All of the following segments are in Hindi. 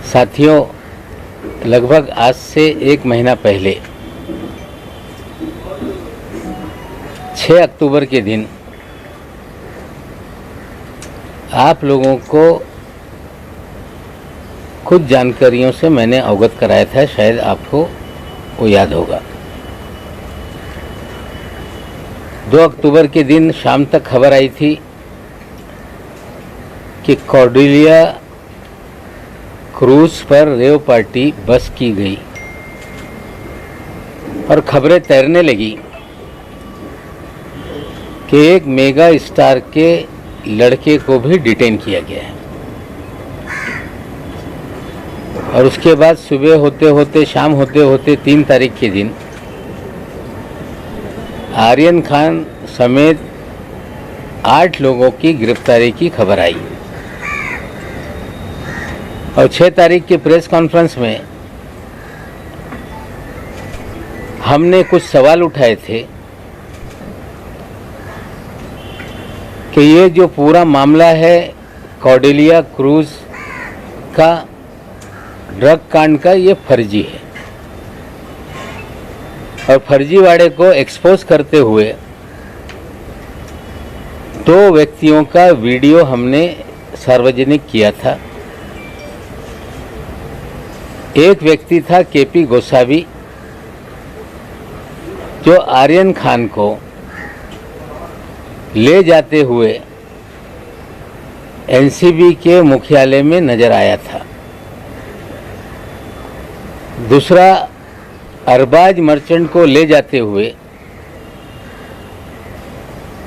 साथियों, लगभग आज से 1 महीना पहले 6 अक्टूबर के दिन आप लोगों को कुछ जानकारियों से मैंने अवगत कराया था, शायद आपको वो याद होगा। 2 अक्टूबर के दिन शाम तक खबर आई थी कि कॉर्डेलिया क्रूज पर रेव पार्टी बस की गई और खबरें तैरने लगी कि एक मेगा स्टार के लड़के को भी डिटेन किया गया है। और उसके बाद सुबह होते होते शाम होते होते 3 तारीख के दिन आर्यन खान समेत 8 लोगों की गिरफ्तारी की खबर आई। और 6 तारीख की प्रेस कॉन्फ्रेंस में हमने कुछ सवाल उठाए थे कि ये जो पूरा मामला है कॉर्डेलिया क्रूज का, ड्रग कांड का, ये फर्जी है। और फर्जीवाड़े को एक्सपोज करते हुए 2 व्यक्तियों का वीडियो हमने सार्वजनिक किया था। एक व्यक्ति था केपी गोसावी, जो आर्यन खान को ले जाते हुए एनसीबी के मुख्यालय में नजर आया था। दूसरा अरबाज मर्चेंट को ले जाते हुए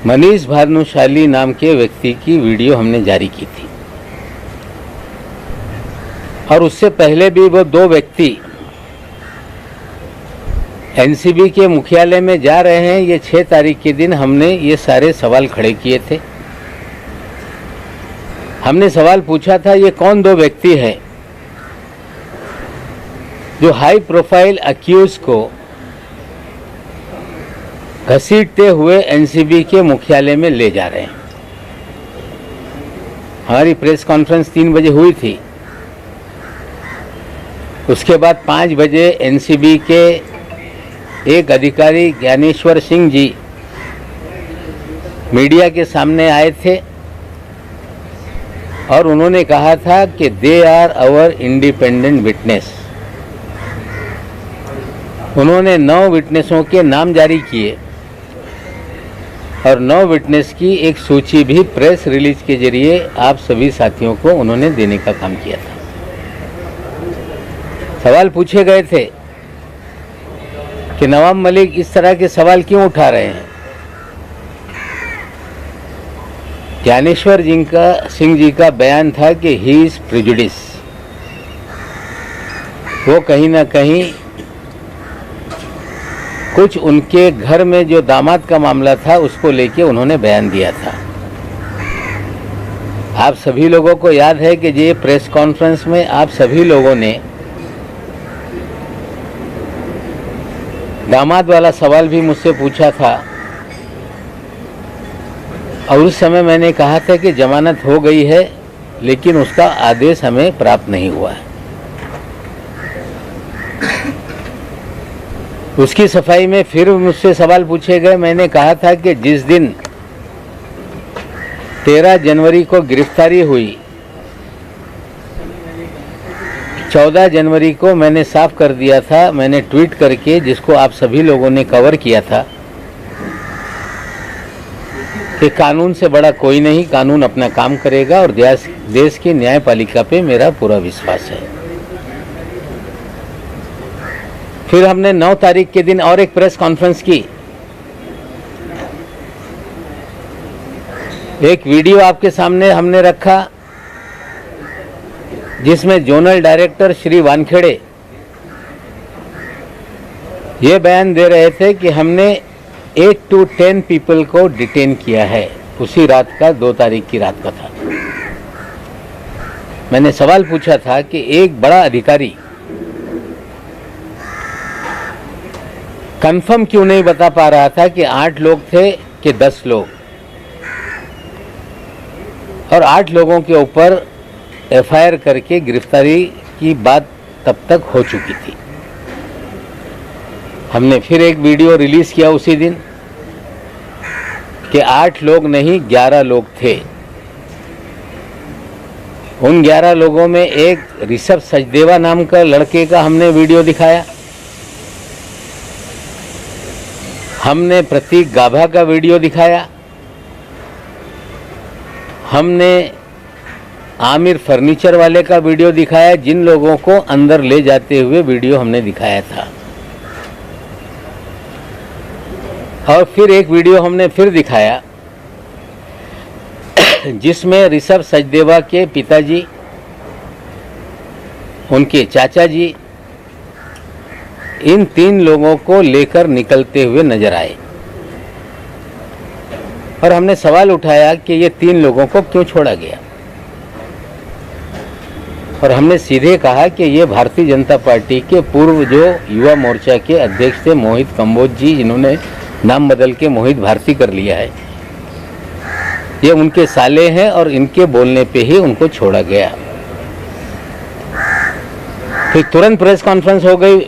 मनीष भानुशाली नाम के व्यक्ति की वीडियो हमने जारी की थी। और उससे पहले भी वो 2 व्यक्ति एनसीबी के मुख्यालय में जा रहे हैं, ये 6 तारीख के दिन हमने ये सारे सवाल खड़े किए थे। हमने सवाल पूछा था, ये कौन 2 व्यक्ति हैं जो हाई प्रोफाइल अक्यूज को घसीटते हुए एनसीबी के मुख्यालय में ले जा रहे हैं। हमारी प्रेस कॉन्फ्रेंस 3 बजे हुई थी। उसके बाद 5 बजे एनसीबी के एक अधिकारी ज्ञानेश्वर सिंह जी मीडिया के सामने आए थे और उन्होंने कहा था कि they are our independent witness. उन्होंने 9 विटनेसों के नाम जारी किए और 9 विटनेस की एक सूची भी प्रेस रिलीज के जरिए आप सभी साथियों को उन्होंने देने का काम किया था। सवाल पूछे गए थे कि नवाब मलिक इस तरह के सवाल क्यों उठा रहे हैं। ज्ञानेश्वर सिंह जी का बयान था कि ही इज प्रेजुडिस। वो कहीं ना कहीं कुछ उनके घर में जो दामाद का मामला था उसको लेके उन्होंने बयान दिया था। आप सभी लोगों को याद है कि ये प्रेस कॉन्फ्रेंस में आप सभी लोगों ने दामाद वाला सवाल भी मुझसे पूछा था और उस समय मैंने कहा था कि जमानत हो गई है, लेकिन उसका आदेश हमें प्राप्त नहीं हुआ है। उसकी सफाई में फिर मुझसे सवाल पूछे गए। मैंने कहा था कि जिस दिन 13 जनवरी को गिरफ्तारी हुई, 14 जनवरी को मैंने साफ कर दिया था, मैंने ट्वीट करके, जिसको आप सभी लोगों ने कवर किया था, कि कानून से बड़ा कोई नहीं, कानून अपना काम करेगा और देश की न्यायपालिका पे मेरा पूरा विश्वास है। फिर हमने 9 तारीख के दिन और एक प्रेस कॉन्फ्रेंस की। एक वीडियो आपके सामने हमने रखा जिसमें जोनल डायरेक्टर श्री वानखेड़े ये बयान दे रहे थे कि हमने 8 to 10 पीपल को डिटेन किया है। उसी रात का 2 तारीख की रात का था। मैंने सवाल पूछा था कि एक बड़ा अधिकारी कंफर्म क्यों नहीं बता पा रहा था कि 8 लोग थे कि 10 लोग, और 8 लोगों के ऊपर एफआईआर करके गिरफ्तारी की बात तब तक हो चुकी थी। हमने फिर एक वीडियो रिलीज किया उसी दिन कि 8 लोग नहीं 11 लोग थे। उन 11 लोगों में एक ऋषभ सचदेवा नाम का लड़के का हमने वीडियो दिखाया, हमने प्रतीक गाभा का वीडियो दिखाया, हमने आमिर फर्नीचर वाले का वीडियो दिखाया, जिन लोगों को अंदर ले जाते हुए वीडियो हमने दिखाया था। और फिर एक वीडियो हमने फिर दिखाया जिसमें ऋषभ सचदेवा के पिताजी, उनके चाचा जी, इन 3 लोगों को लेकर निकलते हुए नजर आए। और हमने सवाल उठाया कि ये 3 लोगों को क्यों छोड़ा गया। और हमने सीधे कहा कि ये भारतीय जनता पार्टी के पूर्व जो युवा मोर्चा के अध्यक्ष थे मोहित कंबोज जी, जिन्होंने नाम बदल के मोहित भारती कर लिया है, ये उनके साले हैं और इनके बोलने पे ही उनको छोड़ा गया। फिर तुरंत प्रेस कॉन्फ्रेंस हो गई।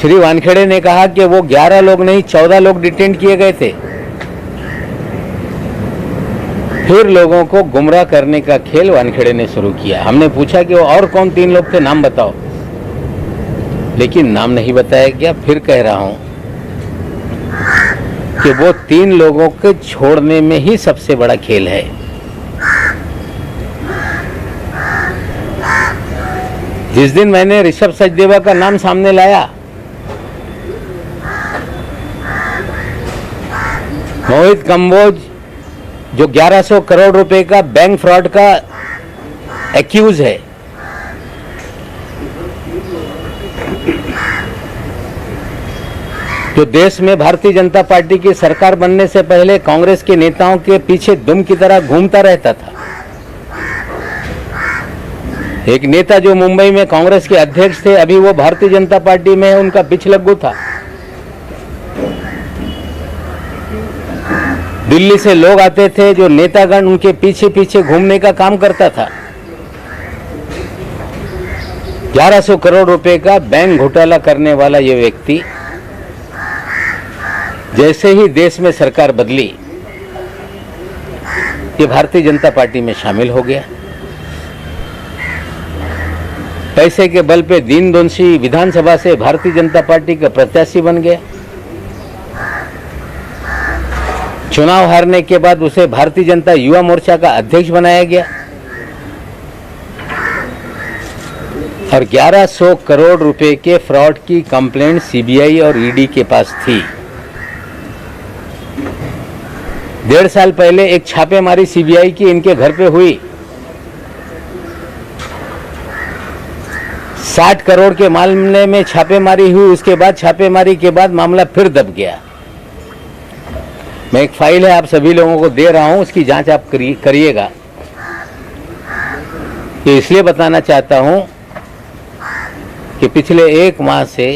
श्री वानखेड़े ने कहा कि वो 11 लोग नहीं 14 लोग डिटेन किए गए थे। फिर लोगों को गुमराह करने का खेल वानखेड़े ने शुरू किया। हमने पूछा कि वो और कौन 3 लोग थे, नाम बताओ, लेकिन नाम नहीं बताया गया। फिर कह रहा हूं कि वो 3 लोगों के छोड़ने में ही सबसे बड़ा खेल है। जिस दिन मैंने ऋषभ सचदेवा का नाम सामने लाया, मोहित कंबोज जो 1100 करोड़ रुपए का बैंक फ्रॉड का एक्यूज है, जो देश में भारतीय जनता पार्टी की सरकार बनने से पहले कांग्रेस के नेताओं के पीछे दुम की तरह घूमता रहता था, एक नेता जो मुंबई में कांग्रेस के अध्यक्ष थे, अभी वो भारतीय जनता पार्टी में है, उनका पिछलग्गू था। दिल्ली से लोग आते थे, जो नेतागण उनके पीछे पीछे घूमने का काम करता था। 1100 करोड़ रुपए का बैंक घोटाला करने वाला ये व्यक्ति जैसे ही देश में सरकार बदली, ये भारतीय जनता पार्टी में शामिल हो गया। पैसे के बल पे दीनदोंशी विधानसभा से भारतीय जनता पार्टी का प्रत्याशी बन गया। चुनाव हारने के बाद उसे भारतीय जनता युवा मोर्चा का अध्यक्ष बनाया गया और 1100 करोड़ रुपए के फ्रॉड की कंप्लेंट सीबीआई और ईडी के पास थी। 1.5 साल पहले एक छापेमारी सीबीआई की इनके घर पे हुई। 60 करोड़ के मामले में छापेमारी हुई। उसके बाद छापेमारी के बाद मामला फिर दब गया। मैं एक फाइल है आप सभी लोगों को दे रहा हूं, उसकी जांच आप करिएगा। ये इसलिए बताना चाहता हूं कि पिछले 1 माह से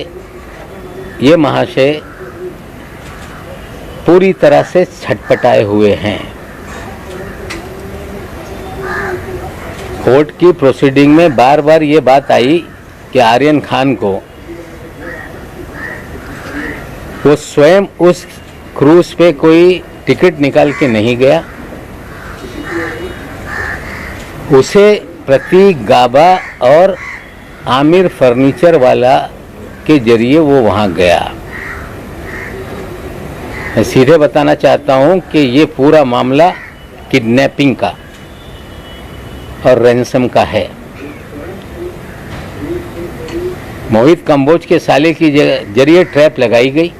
ये महाशय पूरी तरह से छटपटाए हुए हैं। कोर्ट की प्रोसीडिंग में बार बार ये बात आई कि आर्यन खान को वो स्वयं उस क्रूज पे कोई टिकट निकाल के नहीं गया, उसे प्रतीक गाबा और आमिर फर्नीचर वाला के जरिए वो वहां गया। मैं सीधे बताना चाहता हूं कि ये पूरा मामला किडनैपिंग का और रैंसम का है। मोहित कंबोज के साले की जरिए ट्रैप लगाई गई,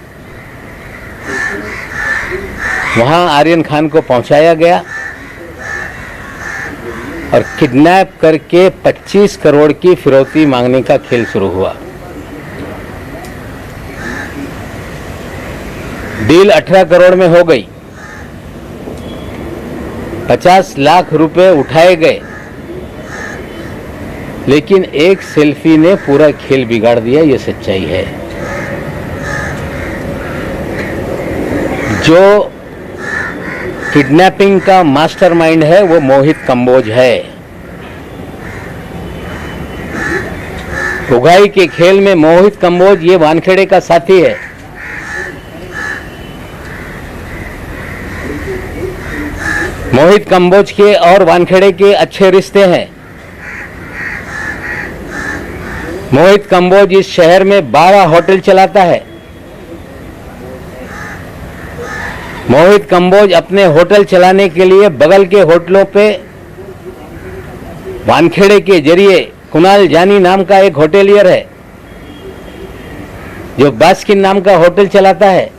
वहां आर्यन खान को पहुंचाया गया और किडनैप करके 25 करोड़ की फिरौती मांगने का खेल शुरू हुआ। डील 18 करोड़ में हो गई, 50 लाख रुपए उठाए गए, लेकिन एक सेल्फी ने पूरा खेल बिगाड़ दिया। ये सच्चाई है। जो किडनैपिंग का मास्टरमाइंड है वो मोहित कंबोज है। उगाई के खेल में मोहित कंबोज ये वानखेड़े का साथी है। मोहित कंबोज के और वानखेड़े के अच्छे रिश्ते हैं। मोहित कंबोज इस शहर में 12 होटल चलाता है। मोहित कंबोज अपने होटल चलाने के लिए बगल के होटलों पे वानखेड़े के जरिए कुणाल जानी नाम का एक होटेलियर है जो बास्किन नाम का होटल चलाता है।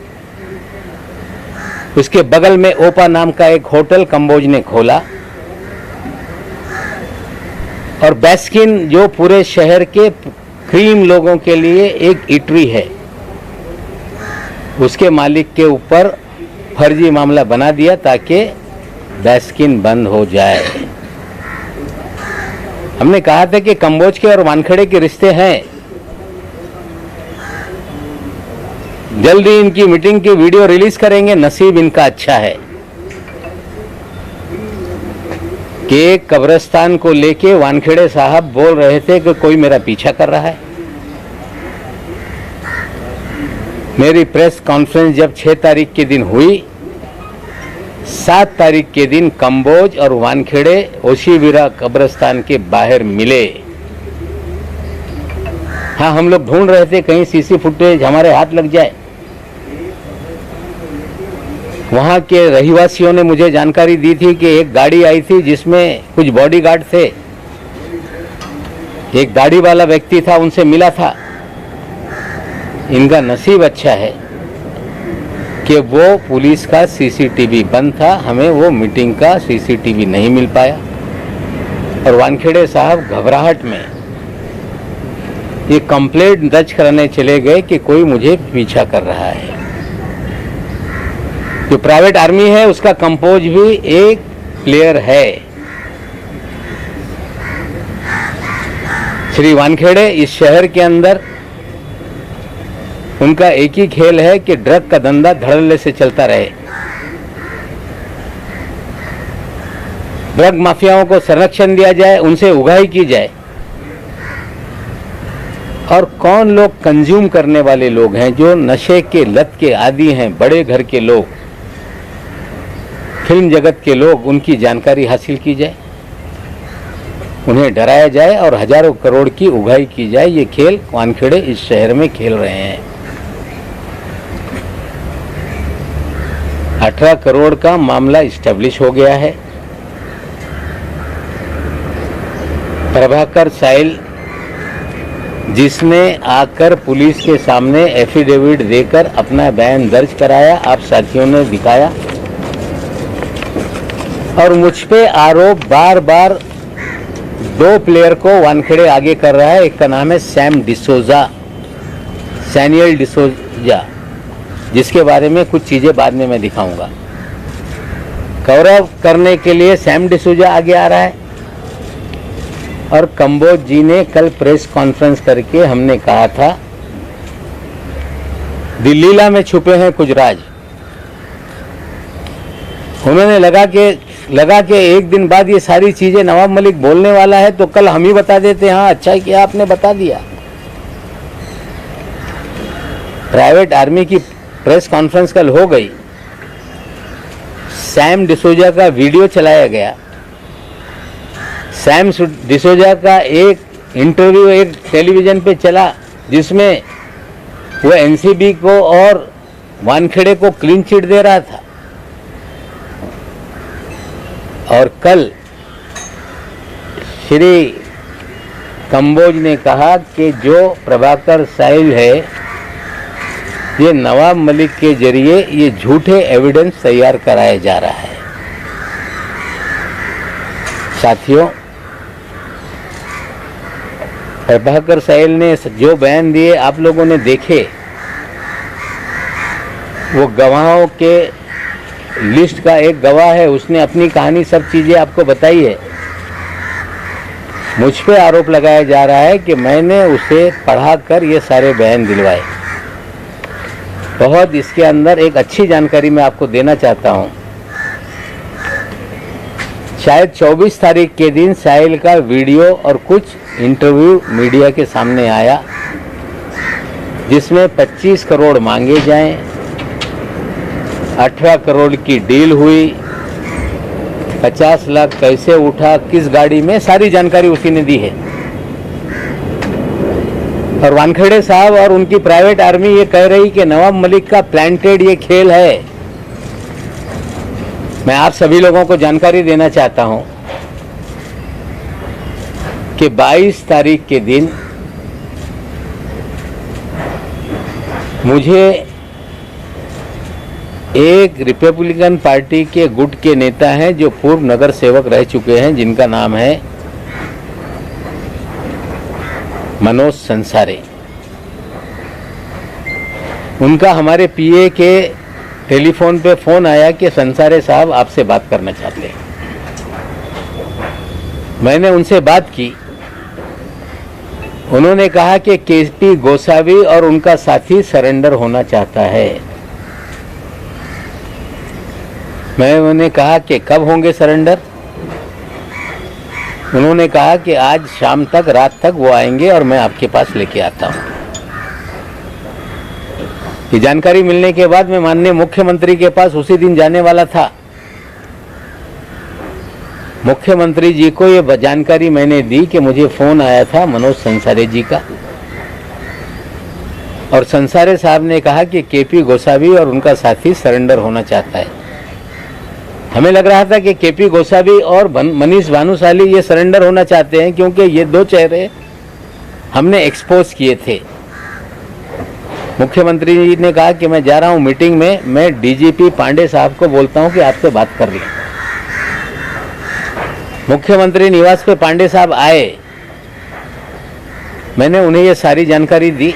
उसके बगल में ओपा नाम का एक होटल कंबोज ने खोला और बास्किन जो पूरे शहर के क्रीम लोगों के लिए एक इटरी है, उसके मालिक के ऊपर फर्जी मामला बना दिया ताकि बास्किन बंद हो जाए। हमने कहा था कि कंबोज के और वानखेड़े के रिश्ते हैं। जल्दी इनकी मीटिंग की वीडियो रिलीज करेंगे। नसीब इनका अच्छा है कि एक कब्रिस्तान को लेके वानखेड़े साहब बोल रहे थे कि कोई मेरा पीछा कर रहा है। मेरी प्रेस कॉन्फ्रेंस जब 6 तारीख के दिन हुई, 7 तारीख के दिन कंबोज और वानखेड़े ओशीवीरा कब्रिस्तान के बाहर मिले। हाँ, हम लोग ढूंढ रहे थे कहीं सीसी फुटेज हमारे हाथ लग जाए। वहां के रहिवासियों ने मुझे जानकारी दी थी कि एक गाड़ी आई थी जिसमें कुछ बॉडीगार्ड थे। एक गाड़ी वाला व्यक्ति था, उनसे मिला था। इनका नसीब अच्छा है कि वो पुलिस का सीसीटीवी बंद था, हमें वो मीटिंग का सीसीटीवी नहीं मिल पाया। और वानखेड़े साहब घबराहट में ये कंप्लेंट दर्ज कराने चले गए कि कोई मुझे पीछा कर रहा है। जो प्राइवेट आर्मी है उसका कंपोज भी एक प्लेयर है। श्री वानखेड़े इस शहर के अंदर उनका एक ही खेल है कि ड्रग का धंधा धड़ल्ले से चलता रहे। ड्रग माफियाओं को संरक्षण दिया जाए, उनसे उगाही की जाए। और कौन लोग कंज्यूम करने वाले लोग हैं, जो नशे के लत के आदी हैं, बड़े घर के लोग, फिल्म जगत के लोग, उनकी जानकारी हासिल की जाए, उन्हें डराया जाए और हजारों करोड़ की उगाही की जाए। ये खेल वानखेड़े इस शहर में खेल रहे हैं। 18 करोड़ का मामला इस्टेब्लिश हो गया है। प्रभाकर साइल जिसने आकर पुलिस के सामने एफिडेविट देकर अपना बयान दर्ज कराया, आप साथियों ने दिखाया। और मुझ पे आरोप बार बार 2 प्लेयर को वानखेड़े आगे कर रहा है। एक का नाम है सैम डिसोजा, सैनियल डिसोजा, जिसके बारे में कुछ चीजें बाद में मैं दिखाऊंगा। गौरव करने के लिए सैम डिसोजा आगे आ रहा है। और कंबोज जी ने कल प्रेस कॉन्फ्रेंस करके हमने कहा था दिल्लीला में छुपे हैं कुछ राज। उन्होंने लगा के एक दिन बाद ये सारी चीजें नवाब मलिक बोलने वाला है तो कल हम ही बता देते। हाँ, अच्छा है कि आपने बता दिया। प्राइवेट आर्मी की प्रेस कॉन्फ्रेंस कल हो गई। सैम डिसोजा का वीडियो चलाया गया। सैम डिसोजा का एक इंटरव्यू एक टेलीविजन पे चला जिसमें वो एनसीबी को और वानखेड़े को क्लीन चिट दे रहा था। और कल श्री कंबोज ने कहा कि जो प्रभाकर साइल है, ये नवाब मलिक के जरिए ये झूठे एविडेंस तैयार कराया जा रहा है। साथियों, प्रभाकर साइल ने जो बयान दिए आप लोगों ने देखे। वो गवाहों के लिस्ट का एक गवाह है, उसने अपनी कहानी सब चीजें आपको बताई है। मुझ पे आरोप लगाया जा रहा है कि मैंने उसे पढ़ाकर ये सारे बयान दिलवाए। बहुत इसके अंदर एक अच्छी जानकारी मैं आपको देना चाहता हूं। शायद 24 तारीख के दिन साहिल का वीडियो और कुछ इंटरव्यू मीडिया के सामने आया जिसमें 25 करोड़ मांगे जाएं, 18 करोड़ की डील हुई, 50 लाख कैसे उठा, किस गाड़ी में, सारी जानकारी उसी ने दी है। और वानखेड़े साहब और उनकी प्राइवेट आर्मी ये कह रही कि नवाब मलिक का प्लांटेड ये खेल है। मैं आप सभी लोगों को जानकारी देना चाहता हूं कि 22 तारीख के दिन मुझे एक रिपब्लिकन पार्टी के गुट के नेता हैं जो पूर्व नगर सेवक रह चुके हैं, जिनका नाम है मनोज संसारे। उनका हमारे पीए के टेलीफोन पे फोन आया कि संसारे साहब आपसे बात करना चाहते हैं। मैंने उनसे बात की। उन्होंने कहा कि केपी गोसावी और उनका साथी सरेंडर होना चाहता है। मैंने कहा कि कब होंगे सरेंडर? उन्होंने कहा कि आज शाम तक, रात तक वो आएंगे और मैं आपके पास लेके आता हूं। ये जानकारी मिलने के बाद मैं माननीय मुख्यमंत्री के पास उसी दिन जाने वाला था। मुख्यमंत्री जी को ये जानकारी मैंने दी कि मुझे फोन आया था मनोज संसारे जी का, और संसारे साहब ने कहा कि केपी गोसावी और उनका साथी सरेंडर होना चाहता है। हमें लग रहा था कि केपी गोसावी और मनीष भानुशाली ये सरेंडर होना चाहते हैं, क्योंकि ये दो चेहरे हमने एक्सपोज किए थे। मुख्यमंत्री जी ने कहा कि मैं जा रहा हूं मीटिंग में, मैं डीजीपी पांडे साहब को बोलता हूं कि आपसे बात कर लें। मुख्यमंत्री निवास पे पांडे साहब आए। मैंने उन्हें ये सारी जानकारी दी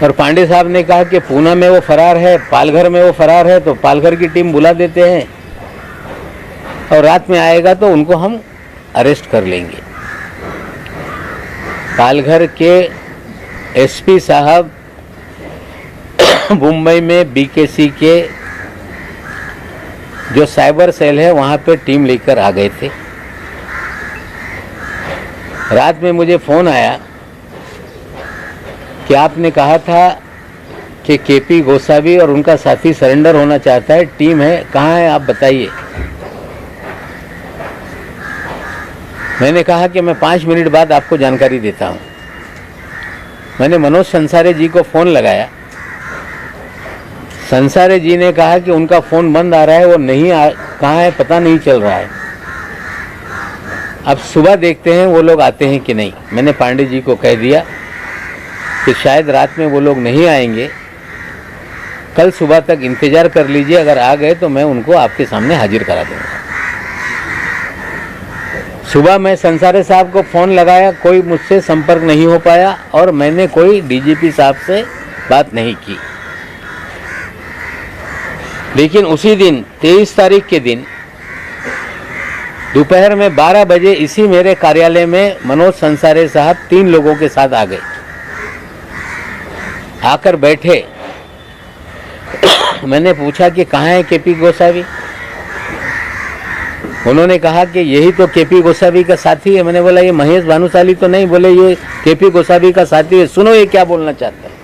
और पांडे साहब ने कहा कि पूना में वो फरार है, पालघर में वो फरार है, तो पालघर की टीम बुला देते हैं और रात में आएगा तो उनको हम अरेस्ट कर लेंगे। पालघर के एसपी साहब मुंबई में बीकेसी के जो साइबर सेल है वहां पे टीम लेकर आ गए थे। रात में मुझे फोन आया कि आपने कहा था कि केपी गोसावी और उनका साथी सरेंडर होना चाहता है, टीम है, कहाँ है आप बताइए। मैंने कहा कि मैं 5 मिनट बाद आपको जानकारी देता हूं। मैंने मनोज संसारे जी को फोन लगाया। संसारे जी ने कहा कि उनका फोन बंद आ रहा है, वो नहीं कहाँ है पता नहीं चल रहा है, अब सुबह देखते हैं वो लोग आते हैं कि नहीं। मैंने पांडे जी को कह दिया कि शायद रात में वो लोग नहीं आएंगे, कल सुबह तक इंतजार कर लीजिए, अगर आ गए तो मैं उनको आपके सामने हाजिर करा दूंगा। सुबह मैं संसारे साहब को फोन लगाया, कोई मुझसे संपर्क नहीं हो पाया और मैंने कोई डीजीपी साहब से बात नहीं की। लेकिन उसी दिन 23 तारीख के दिन दोपहर में 12 बजे इसी मेरे कार्यालय में मनोज संसारे साहब 3 लोगों के साथ आ गए। आकर बैठे। मैंने पूछा कि कहाँ है केपी गोसावी? उन्होंने कहा कि यही तो केपी गोसावी का साथी है। मैंने बोला ये महेश भानुशाली तो नहीं? बोले ये केपी गोसावी का साथी है। सुनो ये क्या बोलना चाहता है।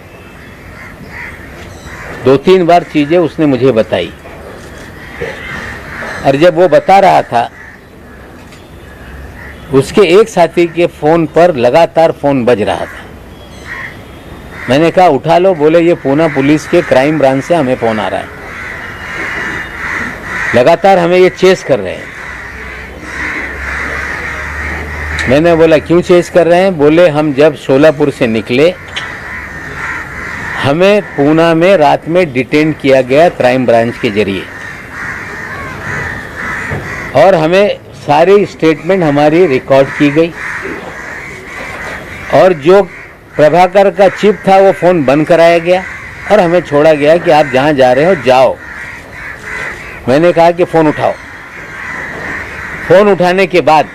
2-3 बार चीजें उसने मुझे बताई और जब वो बता रहा था उसके एक साथी के फोन पर लगातार फोन बज रहा था। मैंने कहा उठा लो। बोले ये पूना पुलिस के क्राइम ब्रांच से हमें फोन आ रहा है, लगातार हमें ये चेस कर रहे हैं। मैंने बोला क्यों चेस कर रहे हैं? बोले हम जब शोलापुर से निकले हमें पूना में रात में डिटेन किया गया क्राइम ब्रांच के जरिए और हमें सारी स्टेटमेंट हमारी रिकॉर्ड की गई और जो प्रभाकर का चिप था वो फोन बंद कराया गया और हमें छोड़ा गया कि आप जहां जा रहे हो जाओ। मैंने कहा कि फोन उठाओ। फोन उठाने के बाद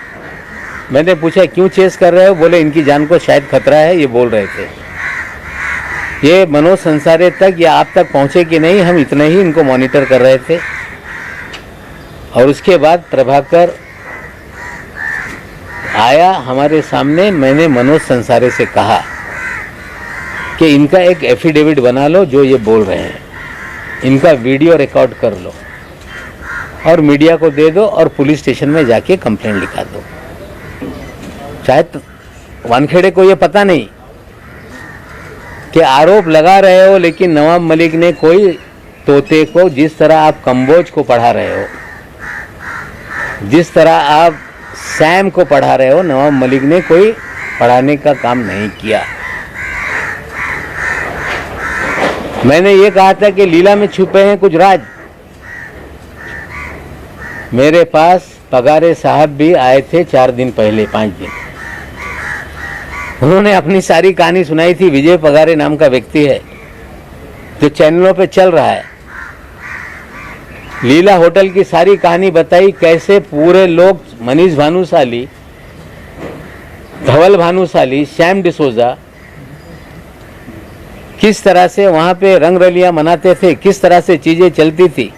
मैंने पूछा क्यों चेस कर रहे हो? बोले इनकी जान को शायद खतरा है, ये बोल रहे थे। ये मनोज संसारे तक या आप तक पहुंचे कि नहीं, हम इतना ही इनको मॉनिटर कर रहे थे। और उसके बाद प्रभाकर आया हमारे सामने, मैंने मनोज संसारे से कहा कि इनका एक एफिडेविट बना लो, जो ये बोल रहे हैं इनका वीडियो रिकॉर्ड कर लो और मीडिया को दे दो और पुलिस स्टेशन में जाके कंप्लेंट लिखा दो। शायद वानखेड़े को ये पता नहीं कि आरोप लगा रहे हो, लेकिन नवाब मलिक ने कोई तोते को, जिस तरह आप कंबोज को पढ़ा रहे हो, जिस तरह आप सैम को पढ़ा रहे हो, नवाब मलिक ने कोई पढ़ाने का काम नहीं किया। मैंने ये कहा था कि लीला में छुपे हैं कुछ राज। मेरे पास पगारे साहब भी आए थे 4 दिन पहले, 5 दिन। उन्होंने अपनी सारी कहानी सुनाई थी। विजय पगारे नाम का व्यक्ति है जो चैनलों पे चल रहा है। लीला होटल की सारी कहानी बताई, कैसे पूरे लोग, मनीष भानुशाली, धवल भानुशाली, श्याम डिसोजा, किस तरह से वहां पे रंगरलियां मनाते थे, किस तरह से चीजें चलती थी।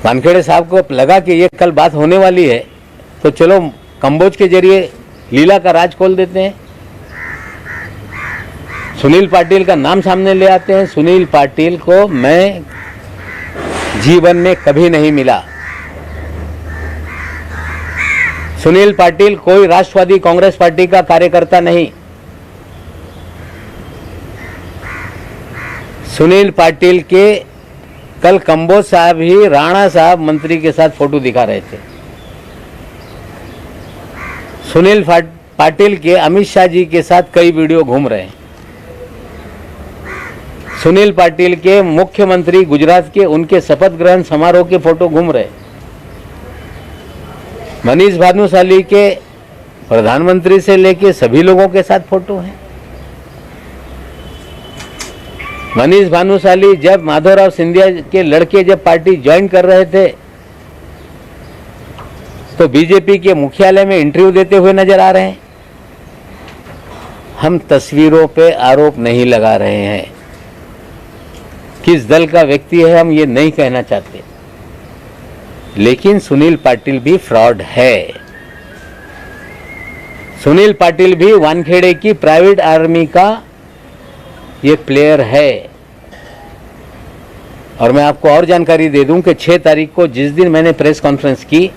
वानखेड़े साहब को लगा कि ये कल बात होने वाली है, तो चलो कंबोज के जरिए लीला का राज खोल देते हैं। सुनील पाटिल का नाम सामने ले आते हैं। सुनील पाटिल को मैं जीवन में कभी नहीं मिला। सुनील पाटिल कोई राष्ट्रवादी कांग्रेस पार्टी का कार्यकर्ता नहीं। सुनील पाटिल के कल कंबोज साहब ही राणा साहब मंत्री के साथ फोटो दिखा रहे थे। सुनील पाटिल के अमित शाह जी के साथ कई वीडियो घूम रहे हैं। सुनील पाटिल के मुख्यमंत्री गुजरात के, उनके शपथ ग्रहण समारोह के फोटो घूम रहे। मनीष भानुशाली के प्रधानमंत्री से लेके सभी लोगों के साथ फोटो हैं। मनीष भानुशाली जब माधवराव सिंधिया के लड़के जब पार्टी ज्वाइन कर रहे थे तो बीजेपी के मुख्यालय में इंटरव्यू देते हुए नजर आ रहे हैं। हम तस्वीरों पे आरोप नहीं लगा रहे हैं। किस दल का व्यक्ति है हम ये नहीं कहना चाहते, लेकिन सुनील पाटिल भी फ्रॉड है। सुनील पाटिल भी वानखेड़े की प्राइवेट आर्मी का ये प्लेयर है। और मैं आपको और जानकारी दे दूं कि 6 तारीख को जिस दिन मैंने प्रेस कॉन्फ्रेंस की,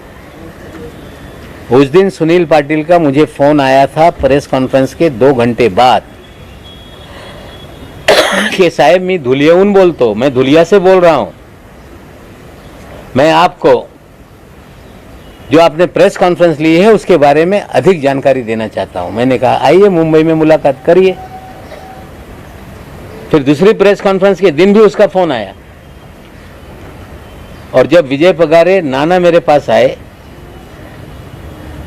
उस दिन सुनील पाटिल का मुझे फोन आया था प्रेस कॉन्फ्रेंस के 2 घंटे बाद कि साहब मैं धुलियाऊन बोलतो, मैं धुलिया से बोल रहा हूं, मैं आपको जो आपने प्रेस कॉन्फ्रेंस ली है उसके बारे में अधिक जानकारी देना चाहता हूं। मैंने कहा आइए मुंबई में मुलाकात करिए। फिर दूसरी प्रेस कॉन्फ्रेंस के दिन भी उसका फोन आया। और जब विजय पगारे नाना मेरे पास आए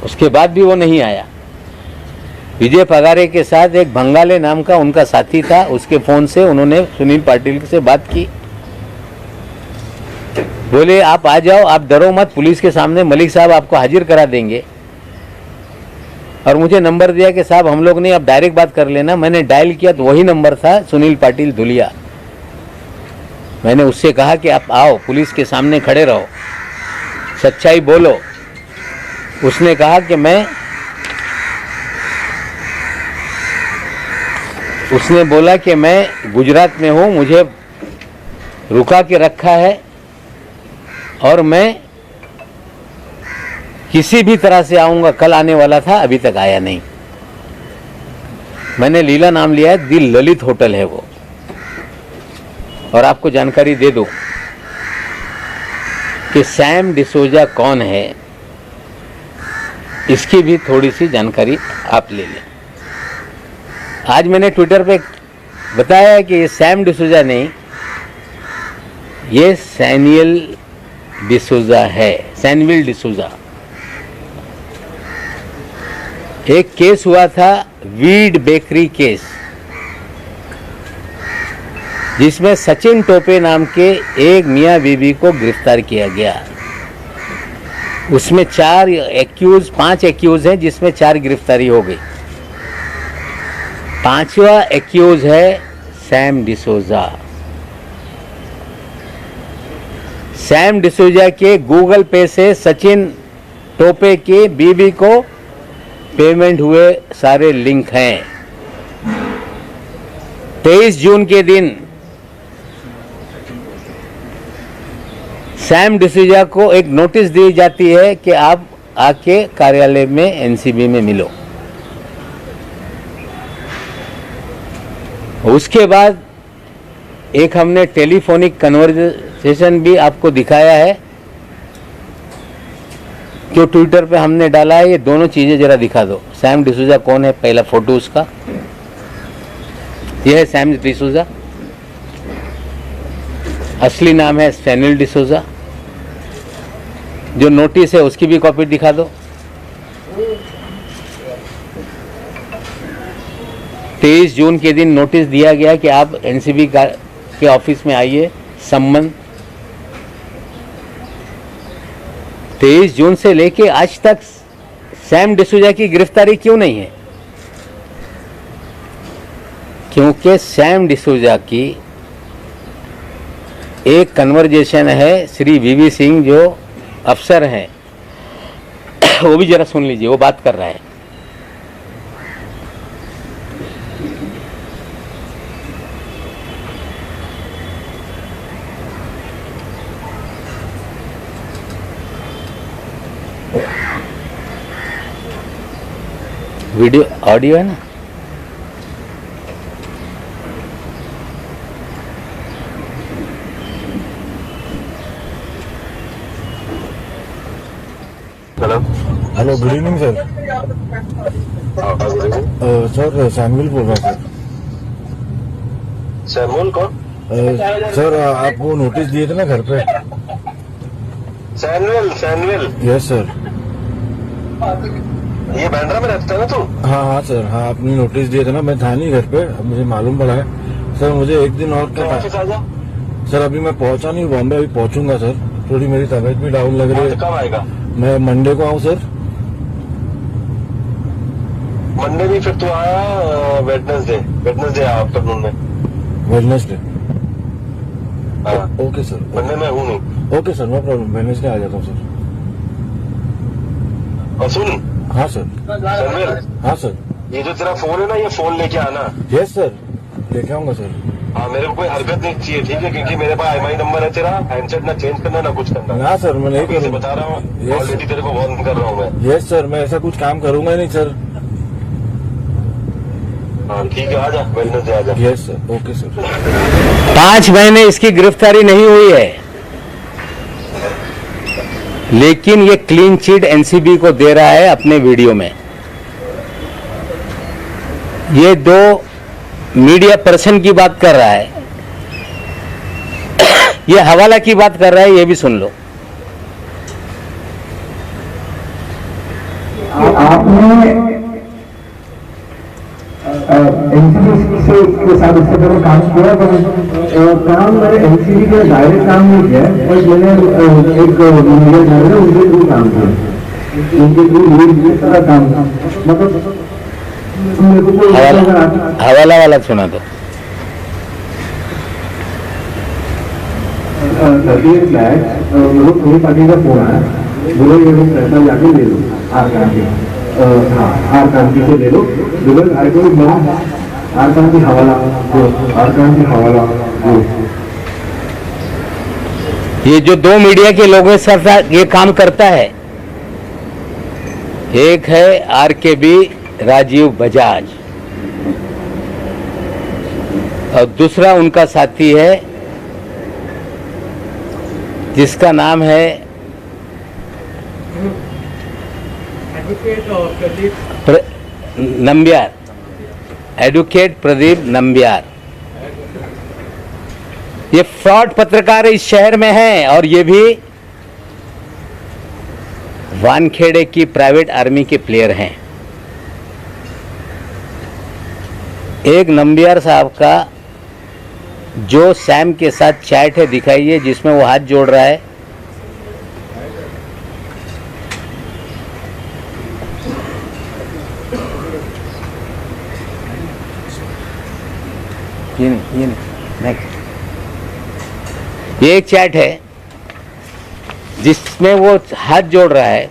उसके बाद भी वो नहीं आया। विजय पगारे के साथ एक भंगाले नाम का उनका साथी था, उसके फोन से उन्होंने सुनील पाटिल से बात की। बोले आप आ जाओ, आप डरो मत, पुलिस के सामने मलिक साहब आपको हाजिर करा देंगे। और मुझे नंबर दिया कि साहब हम लोग नहीं, आप डायरेक्ट बात कर लेना। मैंने डायल किया तो वही नंबर था, सुनील पाटिल धुलिया। मैंने उससे कहा कि आप आओ, पुलिस के सामने खड़े रहो, सच्चाई बोलो। उसने कहा कि उसने बोला कि मैं गुजरात में हूं, मुझे रुका के रखा है और मैं किसी भी तरह से आऊंगा। कल आने वाला था, अभी तक आया नहीं। मैंने लीला नाम लिया है, दिल ललित होटल है वो। और आपको जानकारी दे दूं कि सैम डिसोजा कौन है, इसकी भी थोड़ी सी जानकारी आप ले लें। आज मैंने ट्विटर पे बताया है कि ये सैम डिसोजा नहीं, ये सैनियल डिसोजा है, सैनविल डिसोजा। एक केस हुआ था, वीड बेकरी केस, जिसमें सचिन टोपे नाम के एक मियां बीबी को गिरफ्तार किया गया। उसमें 5 एक्यूज हैं, जिसमें 4 गिरफ्तारी हो गई। 5वां एक्यूज है सैम डिसोजा। सैम डिसोजा के गूगल पे से सचिन टोपे की बीवी को पेमेंट हुए सारे लिंक हैं। 23 जून के दिन सैम डिसूजा को एक नोटिस दी जाती है कि आप आके कार्यालय में एनसीबी में मिलो। उसके बाद एक हमने टेलीफोनिक कन्वर्सेशन भी आपको दिखाया है, जो ट्विटर पे हमने डाला है। ये दोनों चीजें जरा दिखा दो। सैम डिसूजा कौन है, पहला फोटो उसका, यह है सैम डिसूजा, असली नाम है सैमुअल डिसूजा। जो नोटिस है उसकी भी कॉपी दिखा दो। 23 जून के दिन नोटिस दिया गया कि आप एनसीबी के ऑफिस में आइए संबंध। 23 जून से लेके आज तक सैम डिसूजा की गिरफ्तारी क्यों नहीं है? क्योंकि सैम डिसूजा की एक कन्वर्जेशन है श्री वीवी सिंह जो अफसर हैं, वो भी जरा सुन लीजिए, वो बात कर रहा है। वीडियो ऑडियो है ना? Hello, good evening sir. Sir Samuel बोल रहा हूँ सर। सैमुअल कौन? सर आप वो नोटिस दिए थे ना घर पे। Samuel yes sir. ये बांद्रा में रहता है ना तू? हाँ हाँ सर, हाँ आपने नोटिस दिए थे ना, मैं था नहीं घर पे, अब मुझे मालूम पड़ा है सर। मुझे एक दिन और क्या ऑफिस आ जा। सर, अभी मैं पहुंचा नहीं बॉम्बे, अभी पहुंचूंगा सर। थोड़ी मेरी तबीयत भी डाउन लग रही है। कब आएगा? मैं मंडे को आऊँ सर। मंडे भी फिर तू आया, वेडनेसडे आफ्टरनून में। वेडनेसडे? हाँ ओके सर। मंडे में हूँ नहीं। Okay sir, no problem, Wednesday आ जाता हूँ सर। और सुन हाँ सर। सैमुअल, हाँ सर। ये जो तेरा फोन है ना, ये फोन लेके आना। यस सर, लेके आऊंगा सर। हाँ, मेरे को कोई हरकत नहीं चाहिए, ठीक है? क्योंकि मेरे पास IMEI नंबर है तेरा, हैंडसेट ना चेंज करना ना कुछ करना। ना सर, मैं नहीं अभी से करूँगा। बता रहा हूँ, Yes. ऑलरेडी तेरे को वार्न कर रहा हूँ मैं। यस सर, मैं ऐसा कुछ काम करूंगा ही नहीं सर। हाँ ठीक है, आ जा, वेडनेसडे आ जा। Yes sir, okay sir. 5 महीने इसकी गिरफ्तारी नहीं हुई है, लेकिन ये क्लीन चिट एनसीबी को दे रहा है अपने वीडियो में। ये 2 मीडिया पर्सन की बात कर रहा है, ये हवाला की बात कर रहा है, ये भी सुन लो। आपने एनसीबी से के साथ इससे पहले काम किया, पर काम मैंने एनसीबी के डायरेक्ट काम नहीं किया, बट मैंने एक मीडिया चैनल है उनके थ्रू काम किया, उनके थ्रू ये सारा काम था। मतलब हवाला वाला सुना दो। 38 लाख मेरी पार्टी का फोन आया, बोलो ये लोग पैसा जाके ले लो आर क्रांति, हाँ आर क्रांति से ले लो। Because I don't know R Kranti हवाला, आर क्रांति हवाला। ये जो 2 मीडिया के लोगों के साथ ये काम करता है, एक है RKB राजीव बजाज और दूसरा उनका साथी है जिसका नाम है नंबियार, एडवोकेट प्रदीप नंबियार। ये फ्रॉड पत्रकार इस शहर में हैं और ये भी वानखेड़े की प्राइवेट आर्मी के प्लेयर हैं। एक नंबियार साहब का जो सैम के साथ चैट है दिखाइए, जिसमें वो हाथ जोड़ रहा है। ये नहीं, नेक्स्ट। ये एक चैट है जिसमें वो हाथ जोड़ रहा है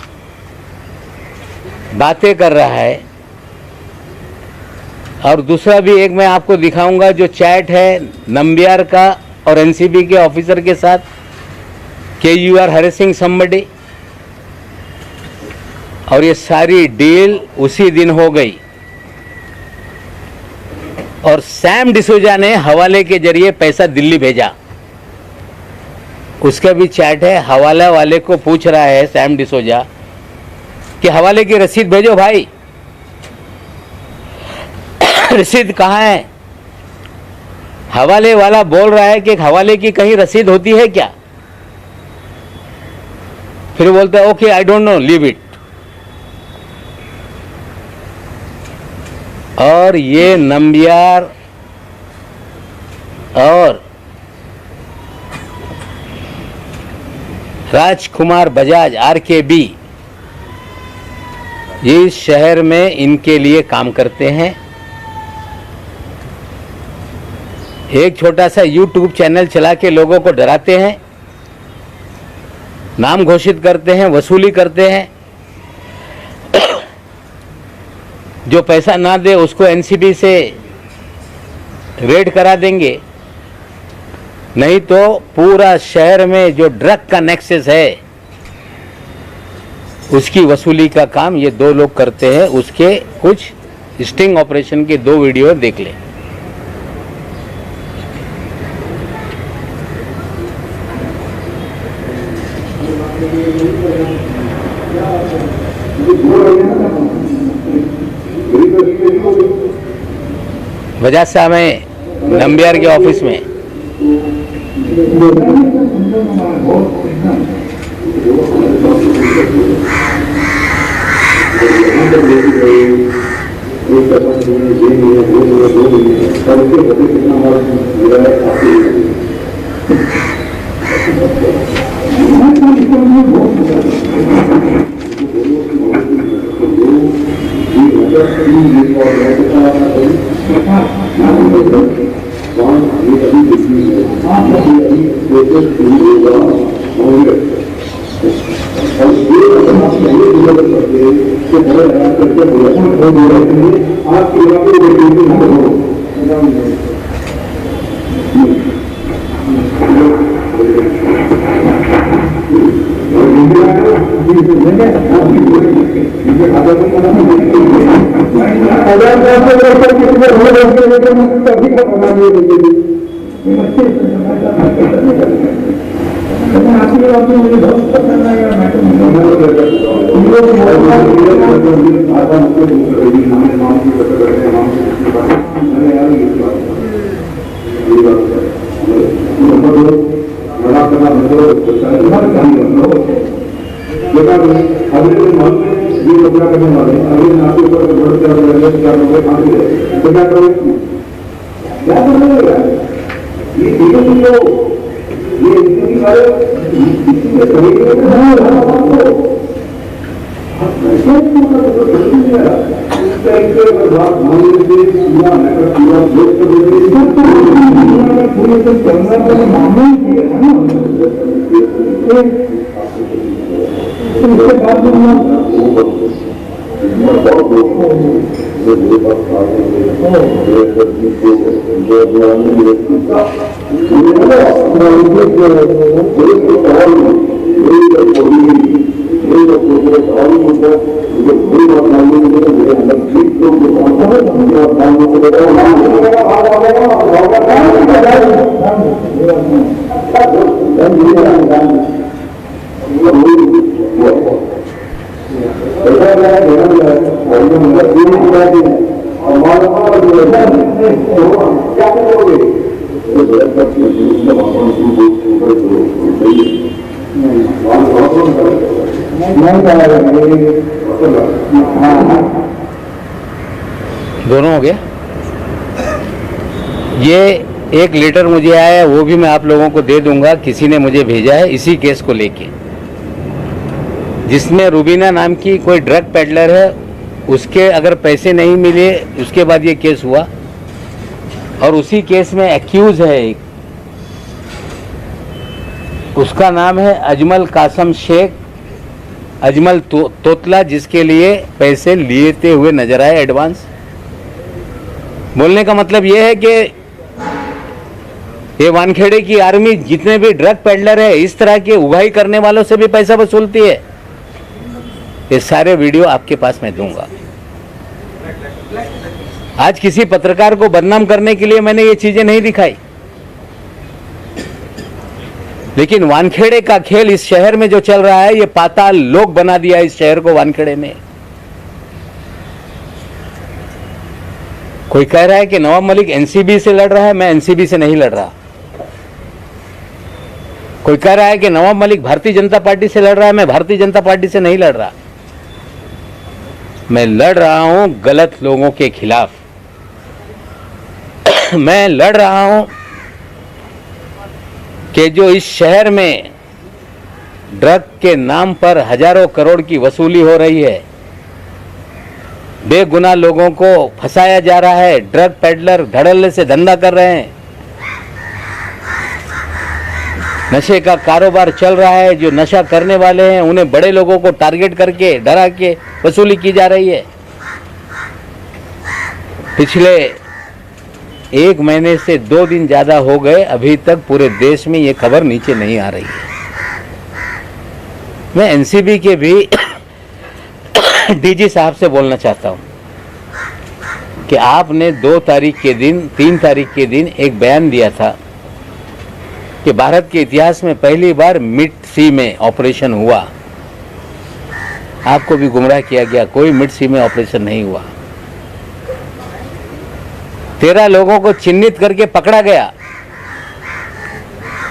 बातें कर रहा है। और दूसरा भी एक मैं आपको दिखाऊंगा जो चैट है नंबियार का और एनसीबी के ऑफिसर के साथ कि यू आर हरेसिंग समबडी, और ये सारी डील उसी दिन हो गई। और सैम डिसूजा ने हवाले के जरिए पैसा दिल्ली भेजा, उसका भी चैट है। हवाला वाले को पूछ रहा है सैम डिसूजा कि हवाले की रसीद भेजो भाई, रसीद कहाँ है? हवाले वाला बोल रहा है कि हवाले की कहीं रसीद होती है क्या? फिर बोलता है okay I don't no, leave it. और ये नंबियार और राजकुमार बजाज RKB ये इस शहर में इनके लिए काम करते हैं। एक छोटा सा YouTube चैनल चला के लोगों को डराते हैं, नाम घोषित करते हैं, वसूली करते हैं। जो पैसा ना दे उसको एनसीबी से रेड करा देंगे, नहीं तो पूरा शहर में जो ड्रग का नेक्सस है उसकी वसूली का काम ये दो लोग करते हैं। उसके कुछ स्टिंग ऑपरेशन के 2 वीडियो देख लें। वजह से हमें नंबियार के ऑफिस में दोनों हो गया। ये एक लेटर मुझे आया है, वो भी मैं आप लोगों को दे दूंगा, किसी ने मुझे भेजा है इसी केस को लेके, जिसमें रूबीना नाम की कोई ड्रग पेडलर है, उसके अगर पैसे नहीं मिले उसके बाद ये केस हुआ। और उसी केस में एक्यूज है एक, उसका नाम है अजमल कासम शेख अजमल तोतला जिसके लिए पैसे लेते हुए नजर आए एडवांस। बोलने का मतलब यह है कि ये वानखेड़े की आर्मी जितने भी ड्रग पेडलर है, इस तरह के उगाही करने वालों से भी पैसा वसूलती है। ये सारे वीडियो आपके पास मैं दूंगा। आज किसी पत्रकार को बदनाम करने के लिए मैंने ये चीजें नहीं दिखाई, लेकिन वानखेड़े का खेल इस शहर में जो चल रहा है, ये पाताल लोक बना दिया इस शहर को वानखेड़े ने। कोई कह रहा है कि नवाब मलिक एनसीबी से लड़ रहा है, मैं एनसीबी से नहीं लड़ रहा। कोई कह रहा है कि नवाब मलिक भारतीय जनता पार्टी से लड़ रहा है, मैं भारतीय जनता पार्टी से नहीं लड़ रहा। मैं लड़ रहा हूं गलत लोगों के खिलाफ। मैं लड़ रहा हूं कि जो इस शहर में ड्रग के नाम पर हजारों करोड़ की वसूली हो रही है, बेगुनाह लोगों को फंसाया जा रहा है, ड्रग पेडलर धड़ल्ले से धंधा कर रहे हैं, नशे का कारोबार चल रहा है। जो नशा करने वाले हैं उन्हें बड़े लोगों को टारगेट करके डरा के वसूली की जा रही है। पिछले 1 महीने से 2 दिन ज्यादा हो गए, अभी तक पूरे देश में ये खबर नीचे नहीं आ रही है। मैं एनसीबी के भी डीजी साहब से बोलना चाहता हूं कि आपने 2 तारीख के दिन, 3 तारीख के दिन एक बयान दिया था कि भारत के इतिहास में पहली बार मिड सी में ऑपरेशन हुआ। आपको भी गुमराह किया गया, कोई मिड सी में ऑपरेशन नहीं हुआ। 13 लोगों को चिन्हित करके पकड़ा गया,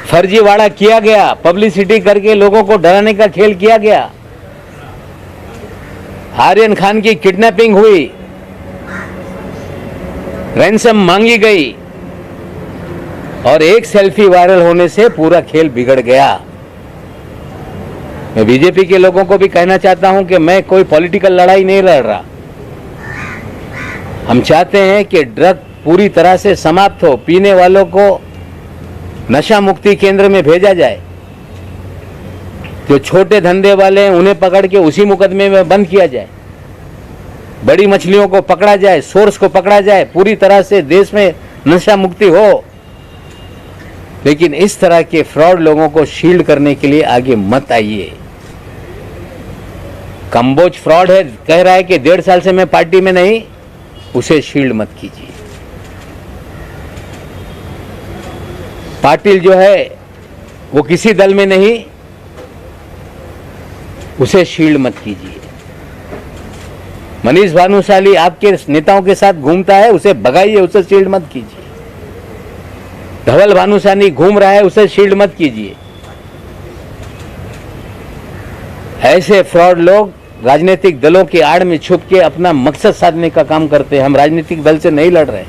फर्जीवाड़ा किया गया, पब्लिसिटी करके लोगों को डराने का खेल किया गया। आर्यन खान की किडनैपिंग हुई, रैंसम मांगी गई और एक सेल्फी वायरल होने से पूरा खेल बिगड़ गया। मैं बीजेपी के लोगों को भी कहना चाहता हूं कि मैं कोई पॉलिटिकल लड़ाई नहीं लड़ रहा। हम चाहते हैं कि ड्रग पूरी तरह से समाप्त हो, पीने वालों को नशा मुक्ति केंद्र में भेजा जाए। जो छोटे धंधे वाले हैं उन्हें पकड़ के उसी मुकदमे में बंद किया जाए। बड़ी मछलियों को पकड़ा जाए, सोर्स को पकड़ा जाए, पूरी तरह से देश में नशा मुक्ति हो। लेकिन इस तरह के फ्रॉड लोगों को शील्ड करने के लिए आगे मत आइए। कंबोज फ्रॉड है, कह रहा है कि 1.5 साल से मैं पार्टी में नहीं, उसे शील्ड मत कीजिए। पाटिल जो है वो किसी दल में नहीं, उसे शील्ड मत कीजिए। मनीष भानुशाली आपके नेताओं के साथ घूमता है, उसे भगाइए, उसे शील्ड मत कीजिए। धवल भानुशाली घूम रहा है, उसे शील्ड मत कीजिए। ऐसे फ्रॉड लोग राजनीतिक दलों की आड़ में छुप के अपना मकसद साधने का काम करते हैं। हम राजनीतिक दल से नहीं लड़ रहे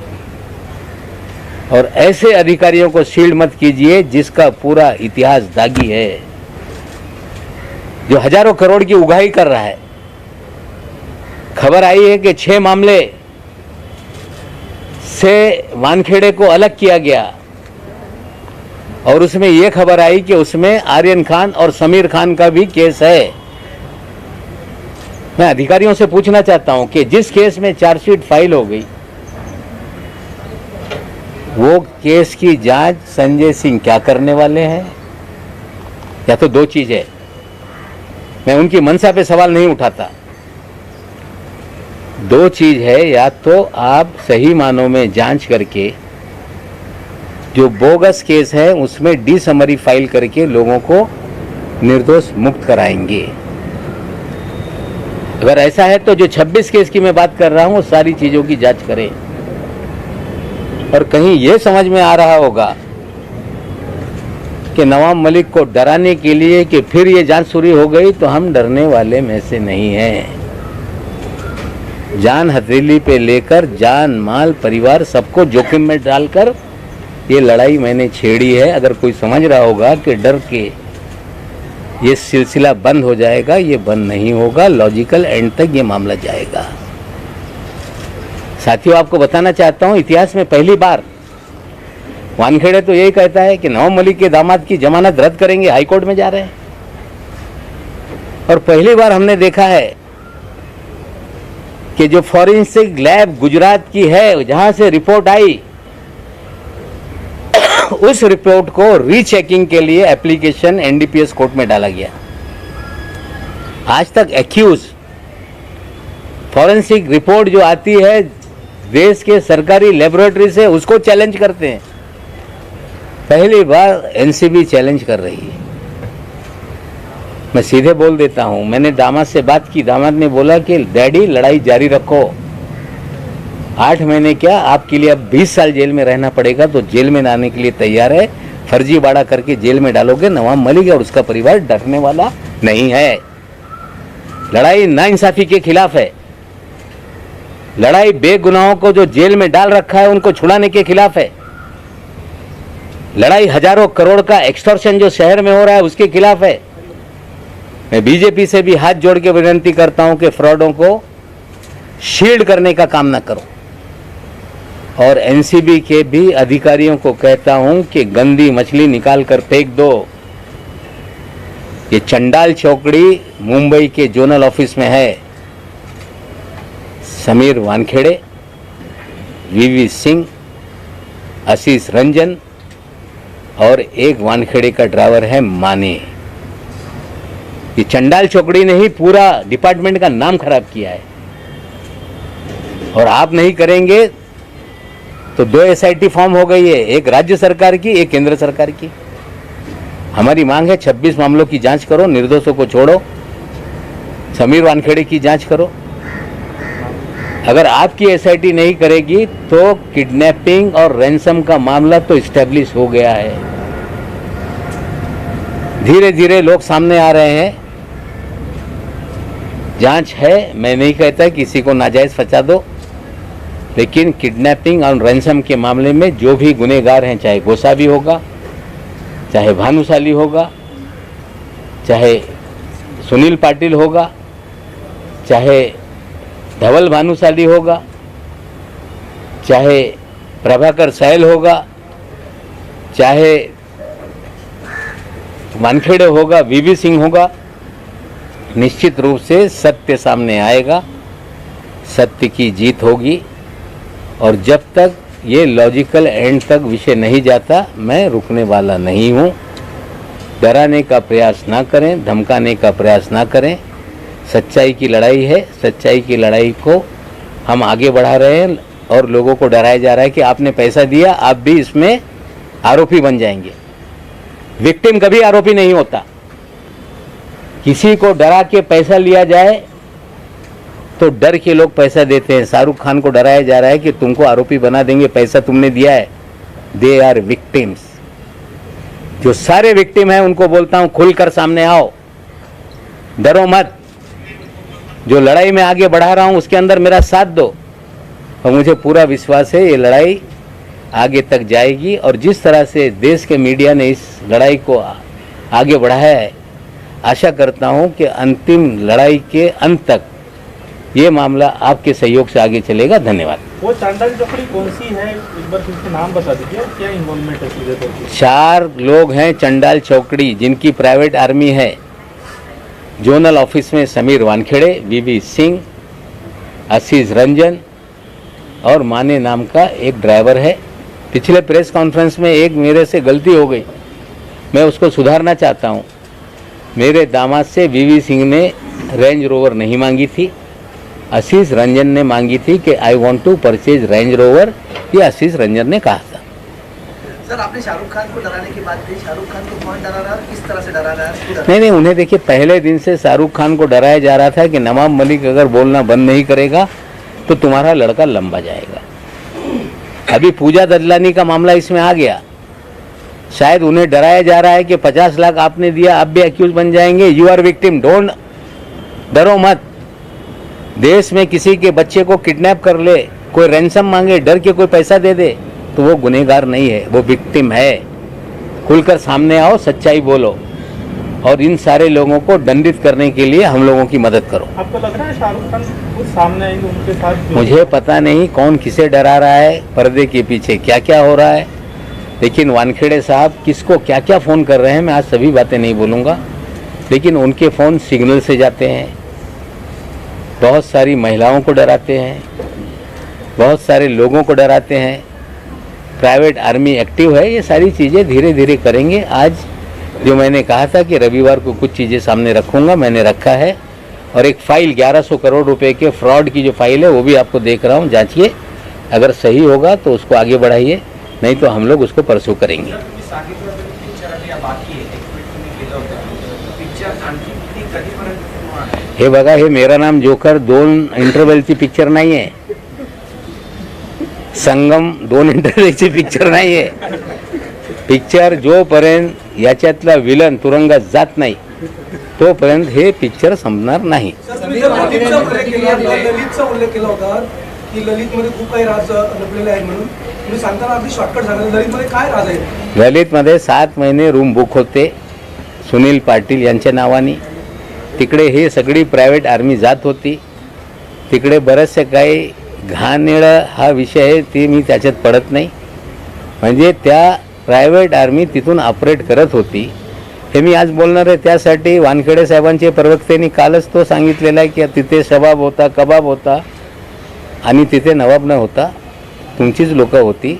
और ऐसे अधिकारियों को शील्ड मत कीजिए जिसका पूरा इतिहास दागी है, जो हजारों करोड़ की उगाही कर रहा है। खबर आई है कि 6 मामले से वानखेड़े को अलग किया गया और उसमें यह खबर आई कि उसमें आर्यन खान और समीर खान का भी केस है। मैं अधिकारियों से पूछना चाहता हूं कि जिस केस में चार्जशीट फाइल हो गई, वो केस की जांच संजय सिंह क्या करने वाले हैं? या तो 2 चीज है, मैं उनकी मंशा पे सवाल नहीं उठाता। 2 चीज है, या तो आप सही मानों में जांच करके जो बोगस केस है उसमें डिसमरी फाइल करके लोगों को निर्दोष मुक्त कराएंगे। अगर ऐसा है तो जो 26 केस की मैं बात कर रहा हूं, वो सारी चीजों की जांच करें। और कहीं यह समझ में आ रहा होगा कि नवाब मलिक को डराने के लिए कि फिर ये जांच शुरू हो गई, तो हम डरने वाले में से नहीं हैं। जान हथेली पे लेकर जान, माल, परिवार सबको जोखिम में डालकर ये लड़ाई मैंने छेड़ी है। अगर कोई समझ रहा होगा कि डर के ये सिलसिला बंद हो जाएगा, ये बंद नहीं होगा। लॉजिकल एंड तक ये मामला जाएगा। साथियों, आपको बताना चाहता हूं, इतिहास में पहली बार वानखेड़े तो यही कहता है कि नवाब मलिक के दामाद की जमानत रद्द करेंगे, हाईकोर्ट में जा रहे हैं। और पहली बार हमने देखा है कि जो फॉरेंसिक लैब गुजरात की है, जहां से रिपोर्ट आई, उस रिपोर्ट को रीचेकिंग के लिए एप्लीकेशन एनडीपीएस कोर्ट में डाला गया। आज तक एक्यूज फॉरेंसिक रिपोर्ट जो आती है देश के सरकारी लेबोरेटरी से, उसको चैलेंज करते हैं। पहली बार एनसीबी चैलेंज कर रही है। मैं सीधे बोल देता हूं, मैंने दामाद से बात की, दामाद ने बोला कि डैडी लड़ाई जारी रखो, 8 महीने क्या आपके लिए अब 20 साल जेल में रहना पड़ेगा, तो जेल में आने के लिए तैयार है। फर्जीवाड़ा करके जेल में डालोगे, नवाब मलिक और उसका परिवार डरने वाला नहीं है। लड़ाई नाइंसाफी के खिलाफ है, लड़ाई बेगुनाहों को जो जेल में डाल रखा है उनको छुड़ाने के खिलाफ है, लड़ाई हजारों करोड़ का एक्सटॉर्शन जो शहर में हो रहा है उसके खिलाफ है। मैं बीजेपी से भी हाथ जोड़ के विनती करता हूं कि फ्रॉडों को शील्ड करने का काम ना करो, और एनसीबी के भी अधिकारियों को कहता हूं कि गंदी मछली निकाल कर फेंक दो। ये चंडाल चौकड़ी मुंबई के जोनल ऑफिस में है। समीर वानखेड़े, वीवी सिंह, आशीष रंजन और एक वानखेड़े का ड्राइवर है माने। ये चंडाल चौकड़ी ने ही पूरा डिपार्टमेंट का नाम खराब किया है, और आप नहीं करेंगे तो 2 एसआईटी फॉर्म हो गई है, एक राज्य सरकार की, एक केंद्र सरकार की। हमारी मांग है 26 मामलों की जांच करो, निर्दोषों को छोड़ो, समीर वानखेड़े की जांच करो। अगर आपकी एसआईटी नहीं करेगी तो किडनैपिंग और रैंसम का मामला तो इस्टेब्लिश हो गया है। धीरे धीरे लोग सामने आ रहे हैं, जांच है। मैं नहीं कहता किसी को नाजायज फंसा दो, लेकिन किडनैपिंग और रैंसम के मामले में जो भी गुनहगार हैं, चाहे गोसावी होगा, चाहे भानुशाली होगा, चाहे सुनील पाटिल होगा, चाहे धवल भानुशाली होगा, चाहे प्रभाकर सहल होगा, चाहे वानखेड़े होगा, वीवी सिंह होगा, निश्चित रूप से सत्य सामने आएगा, सत्य की जीत होगी। और जब तक ये लॉजिकल एंड तक विषय नहीं जाता, मैं रुकने वाला नहीं हूँ। डराने का प्रयास ना करें, धमकाने का प्रयास ना करें। सच्चाई की लड़ाई है, सच्चाई की लड़ाई को हम आगे बढ़ा रहे हैं, और लोगों को डराया जा रहा है कि आपने पैसा दिया, आप भी इसमें आरोपी बन जाएंगे। विक्टिम कभी आरोपी नहीं होता। किसी को डरा के पैसा लिया जाए तो डर के लोग पैसा देते हैं। शाहरुख खान को डराया जा रहा है कि तुमको आरोपी बना देंगे, पैसा तुमने दिया है। They are victims. जो सारे विक्टिम हैं उनको बोलता हूं, खुलकर सामने आओ, डरो मत। जो लड़ाई में आगे बढ़ा रहा हूं उसके अंदर मेरा साथ दो, और मुझे पूरा विश्वास है ये लड़ाई आगे तक जाएगी। और जिस तरह से देश के मीडिया ने इस लड़ाई को आगे बढ़ाया है, आशा करता हूं कि अंतिम लड़ाई के अंत तक ये मामला आपके सहयोग से आगे चलेगा। धन्यवाद। वो चंडाल चौकड़ी कौन सी है, एक बार उसका नाम बता दीजिए, क्या इन्वॉल्वमेंट है सीधे तौर पे? 4 लोग हैं चंडाल चौकड़ी, जिनकी प्राइवेट आर्मी है। जोनल ऑफिस में समीर वानखेड़े, वीवी सिंह, आशीष रंजन और माने नाम का एक ड्राइवर है। पिछले प्रेस कॉन्फ्रेंस में एक मेरे से गलती हो गई, मैं उसको सुधारना चाहता हूँ। मेरे दामाद से वीवी सिंह ने रेंज रोवर नहीं मांगी थी, आशीष रंजन ने मांगी थी कि I want to purchase Range Rover, ये आशीष रंजन ने कहा था। सर, आपने शाहरुख खान को डराने की बात की, शाहरुख खान को कौन डरा रहा है, किस तरह से डरा रहा है? नहीं, उन्हें देखिए, पहले दिन से शाहरुख खान को डराया जा रहा था कि नवाब मलिक अगर बोलना बंद नहीं करेगा तो तुम्हारा लड़का लंबा जाएगा। अभी पूजा ददलानी का मामला इसमें आ गया, शायद उन्हें डराया जा रहा है कि 50 लाख आपने दिया, आप भी एक्यूज बन जाएंगे। यू आर विक्टिम, डोंट, डरो मत। देश में किसी के बच्चे को किडनैप कर ले, कोई रैंसम मांगे, डर के कोई पैसा दे दे, तो वो गुनहगार नहीं है, वो विक्टिम है। खुलकर सामने आओ, सच्चाई बोलो, और इन सारे लोगों को दंडित करने के लिए हम लोगों की मदद करो। आपको लग रहा है शाहरुख खान खुद सामने आएंगे उनके साथ? मुझे पता नहीं कौन किसे डरा रहा है, पर्दे के पीछे क्या क्या हो रहा है, लेकिन वानखेड़े साहब किसको क्या क्या फ़ोन कर रहे हैं, मैं आज सभी बातें नहीं बोलूँगा। लेकिन उनके फ़ोन सिग्नल से जाते हैं, बहुत सारी महिलाओं को डराते हैं, बहुत सारे लोगों को डराते हैं, प्राइवेट आर्मी एक्टिव है। ये सारी चीज़ें धीरे धीरे करेंगे। आज जो मैंने कहा था कि रविवार को कुछ चीज़ें सामने रखूँगा, मैंने रखा है। और एक फ़ाइल 1100 करोड़ रुपए के फ्रॉड की जो फाइल है वो भी आपको देख रहा हूँ, जांचिए। अगर सही होगा तो उसको आगे बढ़ाइए, नहीं तो हम लोग उसको परसू करेंगे। हे बघा, हे मेरा नाम जोकर 2 इंटरवलची पिक्चर नाही आहे, संगम 2 इंटरवलची पिक्चर नाही आहे। पिक्चर जोपर्यंत याच्यातला विलन तुरुंगात जात नाही तोपर्यंत हे पिक्चर संपणार नाही। ललितचा उल्लेख केला होता की ललितमध्ये खूप काही राज लपलेले आहेत म्हणून तुम्ही सांगताना अगदी शॉर्टकट सांगितलं, ललितमध्ये काय राज आहे? ललितमध्ये 7 महिने रूम बुक होते सुनील पाटील यांच्या नावाने। तिकडे हे सगळी प्रायव्हेट आर्मी जात होती, तिकडे बरेचसे काही घाणेरडा हा विषय आहे, ते मी त्याच्यात पडत नाही। म्हणजे त्या प्रायव्हेट आर्मी तिथून ऑपरेट करत होती, हे मी आज बोलणार आहे। त्यासाठी वानखेडे साहेबांचे प्रवक्त्यांनी कालच तो सांगितलेला आहे की तिथे शबाब होता, कबाब होता आणि तिथे नवाब न होता, तुमचीच लोकं होती।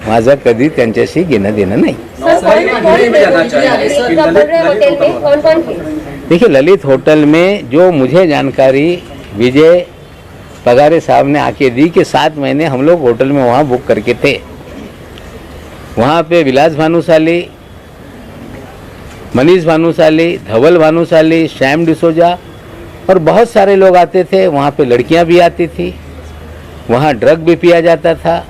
माझा कधी त्यांच्याशी घेणं देणं नाही। देखिए, ललित होटल में जो मुझे जानकारी विजय पगारे साहब ने आके दी कि 7 महीने हम लोग होटल में वहाँ बुक करके थे। वहाँ पे विलास भानुशाली, मनीष भानुशाली, धवल भानुशाली, श्याम डिसोजा और बहुत सारे लोग आते थे। वहाँ पे लड़कियाँ भी आती थी, वहाँ ड्रग भी पिया जाता था,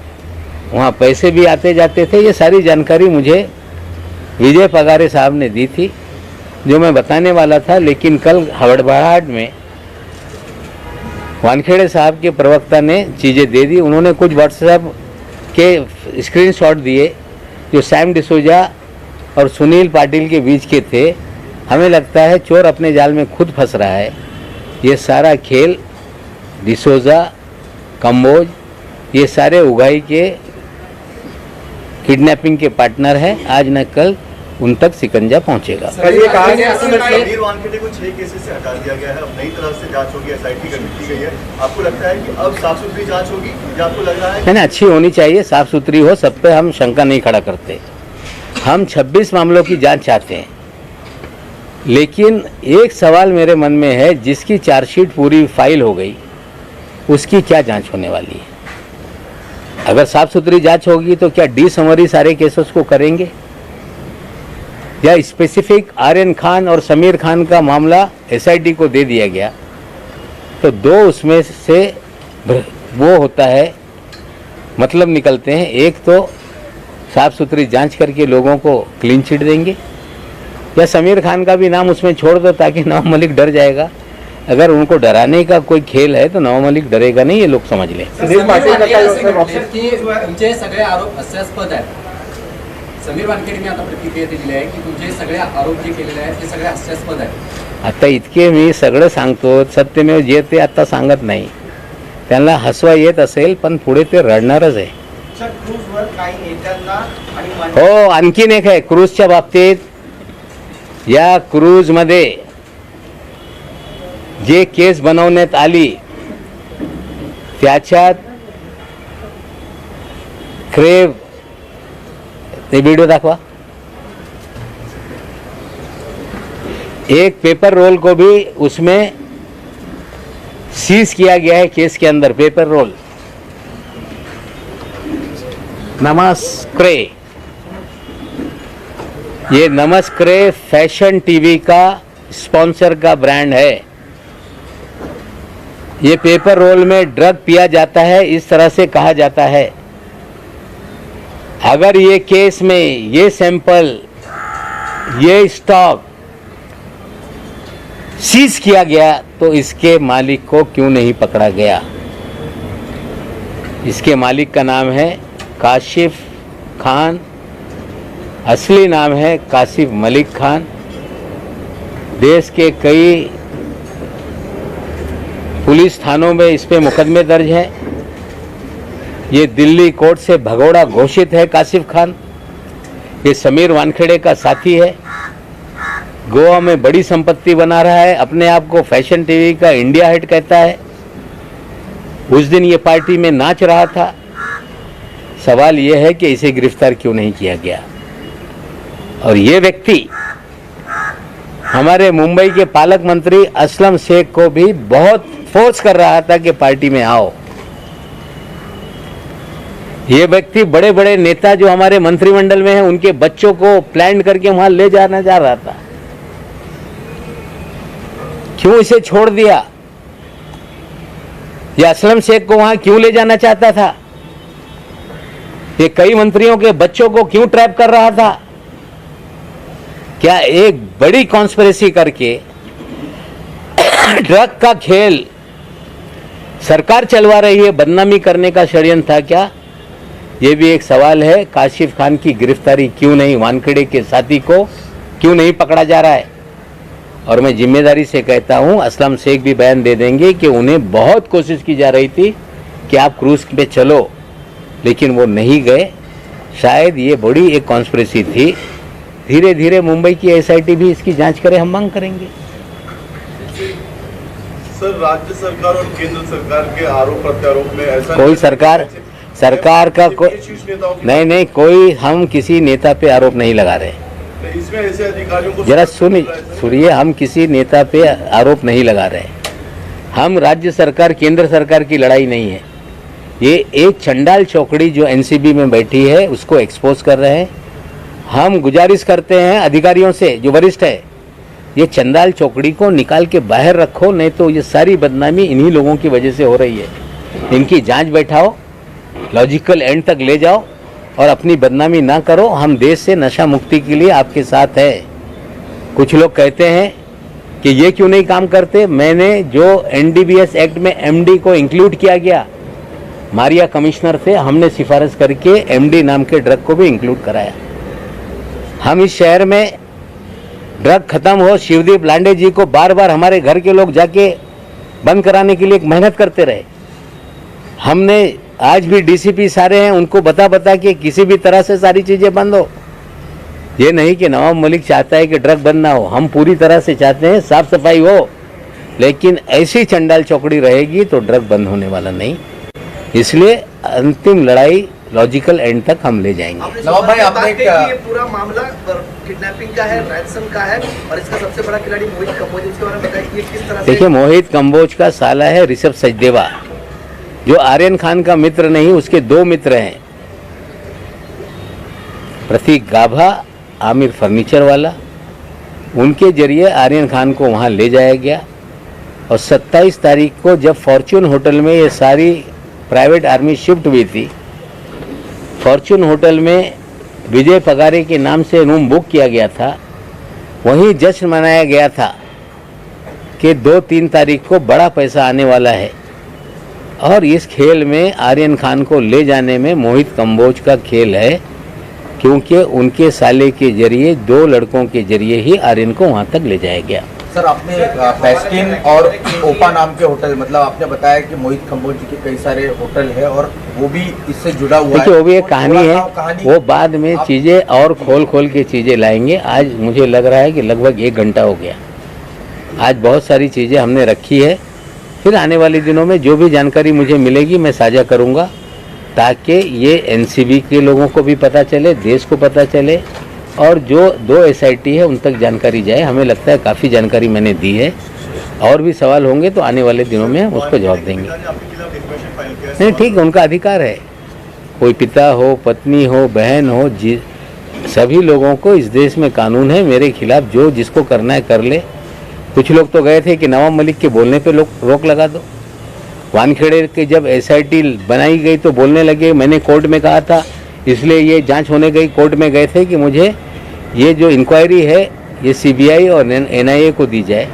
वहाँ पैसे भी आते जाते थे। ये सारी जानकारी मुझे विजय पगारे साहब ने दी थी, जो मैं बताने वाला था। लेकिन कल हड़बड़ाहट में वानखेड़े साहब के प्रवक्ता ने चीज़ें दे दी। उन्होंने कुछ व्हाट्सएप के स्क्रीनशॉट दिए जो सैम डिसोजा और सुनील पाटिल के बीच के थे। हमें लगता है चोर अपने जाल में खुद फंस रहा है। ये सारा खेल डिसोजा, कंबोज, ये सारे उगाई के किडनैपिंग के पार्टनर हैं। आज न कल उन तक सिकंजा पहुंचेगा। समीर वानखेड़े को 6 केसेस से हटा दिया गया है, अब नई तरह से जांच होगी, एसआईटी गठित की गई है। आपको लगता है कि अब साफ सुथरी जांच होगी या आपको लग रहा है? नहीं, अच्छी होनी चाहिए, साफ सुथरी हो, सब पे हम शंका नहीं खड़ा करते। हम 26 मामलों की जांच चाहते हैं, लेकिन एक सवाल मेरे मन में है, जिसकी चार्जशीट पूरी फाइल हो गई उसकी क्या जांच होने वाली है? अगर साफ सुथरी जांच होगी तो क्या डी समरी सारे केसेस को करेंगे, या स्पेसिफिक आर्यन खान और समीर खान का मामला एसआईटी को दे दिया गया तो 2 उसमें से वो होता है, मतलब निकलते हैं। एक तो साफ सुथरी जांच करके लोगों को क्लीन चिट देंगे, या समीर खान का भी नाम उसमें छोड़ दो ताकि नवाब मलिक डर जाएगा। अगर उनको डराने का कोई खेल है तो नवाब मलिक डरेगा नहीं, ये लोग समझ लें। तुमचे सगळे आरोप हास्यास्पद आहेत। समीर वानखेडेंनी आता प्रतिक्रिया दिली आहे की तुमचे सगळे आरोप जे केलेले आहेत ते सगळे हास्यास्पद आहेत। आता इतके मी सगळं सांगतो, सत्यमेव जे ते आता सांगत नाही। त्यांना हसवा येत असेल पण पुढे ते रडणारच आहे। हो, आणखीन एक आहे क्रूजच्या बाबतीत। या क्रूजमध्ये जे केस बनवण्यात आली त्याच्यात क्रेव, ते वीडियो दाखवा। एक पेपर रोल को भी उसमें सीज किया गया है केस के अंदर, पेपर रोल। नमस्क्रे, ये नमस्क्रे फैशन टीवी का स्पॉन्सर का ब्रांड है। ये पेपर रोल में ड्रग पिया जाता है, इस तरह से कहा जाता है। अगर ये केस में ये सैंपल, ये स्टॉक सीज किया गया तो इसके मालिक को क्यों नहीं पकड़ा गया? इसके मालिक का नाम है काशिफ खान, असली नाम है कासिफ मलिक खान। देश के कई पुलिस थानों में इस पे मुकदमे दर्ज हैं। ये दिल्ली कोर्ट से भगोड़ा घोषित है कासिफ खान। ये समीर वानखेड़े का साथी है। गोवा में बड़ी संपत्ति बना रहा है, अपने आप को फैशन टीवी का इंडिया हेड कहता है। उस दिन ये पार्टी में नाच रहा था। सवाल ये है कि इसे गिरफ्तार क्यों नहीं किया गया। और ये व्यक्ति हमारे मुंबई के पालक मंत्री असलम शेख को भी बहुत फोर्स कर रहा था कि पार्टी में आओ। ये व्यक्ति बड़े बड़े नेता जो हमारे मंत्रिमंडल में हैं उनके बच्चों को प्लान करके वहां ले जाना जा रहा था। क्यों इसे छोड़ दिया? ये असलम शेख को वहां क्यों ले जाना चाहता था? ये कई मंत्रियों के बच्चों को क्यों ट्रैप कर रहा था? क्या एक बड़ी कॉन्स्पिरेसी करके ड्रग का खेल सरकार चलवा रही है, बदनामी करने का षड्यंत्र था क्या? यह भी एक सवाल है। काशिफ खान की गिरफ्तारी क्यों नहीं, वानखेड़े के साथी को क्यों नहीं पकड़ा जा रहा है? और मैं जिम्मेदारी से कहता हूं, असलम शेख भी बयान दे देंगे कि उन्हें बहुत कोशिश की जा रही थी कि आप क्रूज पे चलो, लेकिन वो नहीं गए। शायद ये बड़ी एक कॉन्स्पिरेसी थी। धीरे धीरे मुंबई की एसआईटी भी इसकी जांच करे, हम मांग करेंगे। सर, राज्य सरकार और केंद्र सरकार के आरोप प्रत्यारोप में ऐसा कोई सरकार का नहीं, कोई हम किसी नेता पे आरोप नहीं लगा रहे। इसमें ऐसे अधिकारियों को जरा सुनिए, हम किसी नेता पे आरोप नहीं लगा रहे। हम राज्य सरकार केंद्र सरकार की लड़ाई नहीं है। ये एक चंडाल चौकड़ी जो एनसीबी में बैठी है उसको एक्सपोज कर रहे हैं। हम गुजारिश करते हैं अधिकारियों से जो वरिष्ठ है, ये चंडाल चौकड़ी को निकाल के बाहर रखो, नहीं तो ये सारी बदनामी इन्हीं लोगों की वजह से हो रही है। इनकी जांच बैठाओ, लॉजिकल एंड तक ले जाओ और अपनी बदनामी ना करो। हम देश से नशा मुक्ति के लिए आपके साथ है। कुछ लोग कहते हैं कि ये क्यों नहीं काम करते। मैंने जो एनडीपीएस एक्ट में एमडी को इंक्लूड किया गया, मारिया कमिश्नर से हमने सिफारिश करके एमडी नाम के ड्रग को भी इंक्लूड कराया। हम इस शहर में ड्रग खत्म हो, शिवदीप लांडे जी को बार बार हमारे घर के लोग जाके बंद कराने के लिए मेहनत करते रहे। हमने आज भी डीसीपी सारे हैं, उनको बता के किसी भी तरह से सारी चीजें बंद हो। ये नहीं कि नवाब मलिक चाहता है कि ड्रग बंद ना हो, हम पूरी तरह से चाहते हैं साफ सफाई हो, लेकिन ऐसी चंडाल चौकड़ी रहेगी तो ड्रग बंद होने वाला नहीं। इसलिए अंतिम लड़ाई लॉजिकल एंड तक हम ले जाएंगे। नवाब भाई, आपने ये पूरा मामला किडनैपिंग का है, रैंसम का है और इसका सबसे बड़ा खिलाड़ी मोहित कंबोज, इसके बारे में बताइए किस तरह से। देखिए, मोहित कंबोज का साला है ऋषभ सचदेवा, जो आर्यन खान का मित्र नहीं, उसके दो मित्र हैं, प्रतीक गाभा, आमिर फर्नीचर वाला। उनके जरिए आर्यन खान को वहां ले जाया गया और 27 तारीख को जब फॉर्च्यून होटल में ये सारी प्राइवेट आर्मी शिफ्ट हुई थी, फॉर्च्यून होटल में विजय पगारे के नाम से रूम बुक किया गया था। वहीं जश्न मनाया गया था कि 2-3 तारीख को बड़ा पैसा आने वाला है और इस खेल में आर्यन खान को ले जाने में मोहित कंबोज का खेल है, क्योंकि उनके साले के जरिए 2 लड़कों के जरिए ही आर्यन को वहां तक ले जाया गया। सर, आपने बेस्किन और ओपा नाम के होटल, मतलब आपने बताया कि मोहित कंबोज जी के कई सारे होटल है और वो भी इससे जुड़ा हुआ है। देखिए, वो भी एक कहानी है, वो बाद में चीजें और खोल के चीजें लाएंगे। आज मुझे लग रहा है कि लगभग 1 घंटा हो गया। आज बहुत सारी चीजें हमने रखी है, फिर आने वाले दिनों में जो भी जानकारी मुझे मिलेगी मैं साझा करूंगा, ताकि ये एनसीबी के लोगों को भी पता चले, देश को पता चले और जो 2 एसआईटी है उन तक जानकारी जाए। हमें लगता है काफ़ी जानकारी मैंने दी है। और भी सवाल होंगे तो आने वाले दिनों में उसको जवाब देंगे। नहीं, ठीक है, उनका अधिकार है। कोई पिता हो, पत्नी हो, बहन हो, सभी लोगों को इस देश में कानून है। मेरे खिलाफ जो जिसको करना है कर ले। कुछ लोग तो गए थे कि नवाब मलिक के बोलने पे रोक लगा दो। वानखेड़े के जब एसआईटी बनाई गई तो बोलने लगे, मैंने कोर्ट में कहा था, इसलिए ये जांच होने गई। कोर्ट में गए थे कि मुझे ये जो इंक्वायरी है ये सीबीआई और एनआईए को दी जाए।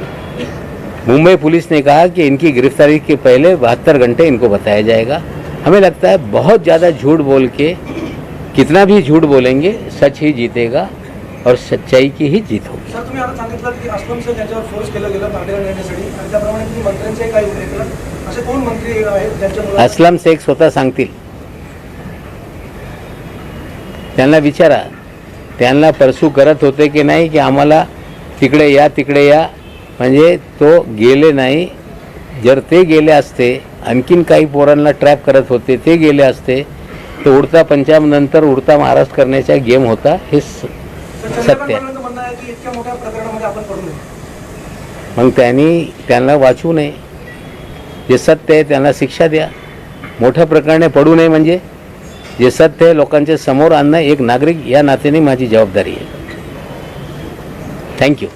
मुंबई पुलिस ने कहा कि इनकी गिरफ्तारी के पहले 72 घंटे इनको बताया जाएगा। हमें लगता है बहुत ज़्यादा झूठ बोल के, कितना भी झूठ बोलेंगे, सच ही जीतेगा और सच्चाई की ही जीत होगी। सर, तुम्ही आता सांगितलं की असलम शेख यांच्यावर फोर्स केला गेला भांडे नेण्यासाठी आणि त्याप्रमाणे तुम्ही मंत्र्यांचे काय उल्लेख केला? असे कोण मंत्री आहेत ज्यांच्यामुळे? असलम शेख स्वतः सांगतील, त्यांना विचारा। त्यांना परसू करत होते की नाही की आम्हाला तिकडे या म्हणजे तो गेले नाही. जर ते गेले असते, आणखीन काही पोरांना ट्रॅप करत होते, ते गेले असते, तर उडता पंजाब नंतर उडता महाराष्ट्र करण्याचा गेम होता. हे सत्य आहे. म्हणणं आहे की इतक्या मोठ्या प्रकरणामध्ये आपण पडू नये. मग त्यांना वाचवू नये. जे सत्य आहे त्यांना शिक्षा द्या. मोठ्या प्रकरणे पडू नये म्हणजे जे सत्य आहे लोकांच्या समोर आणणं एक नागरिक या नात्याने माझी जबाबदारी आहे. थँक्यू.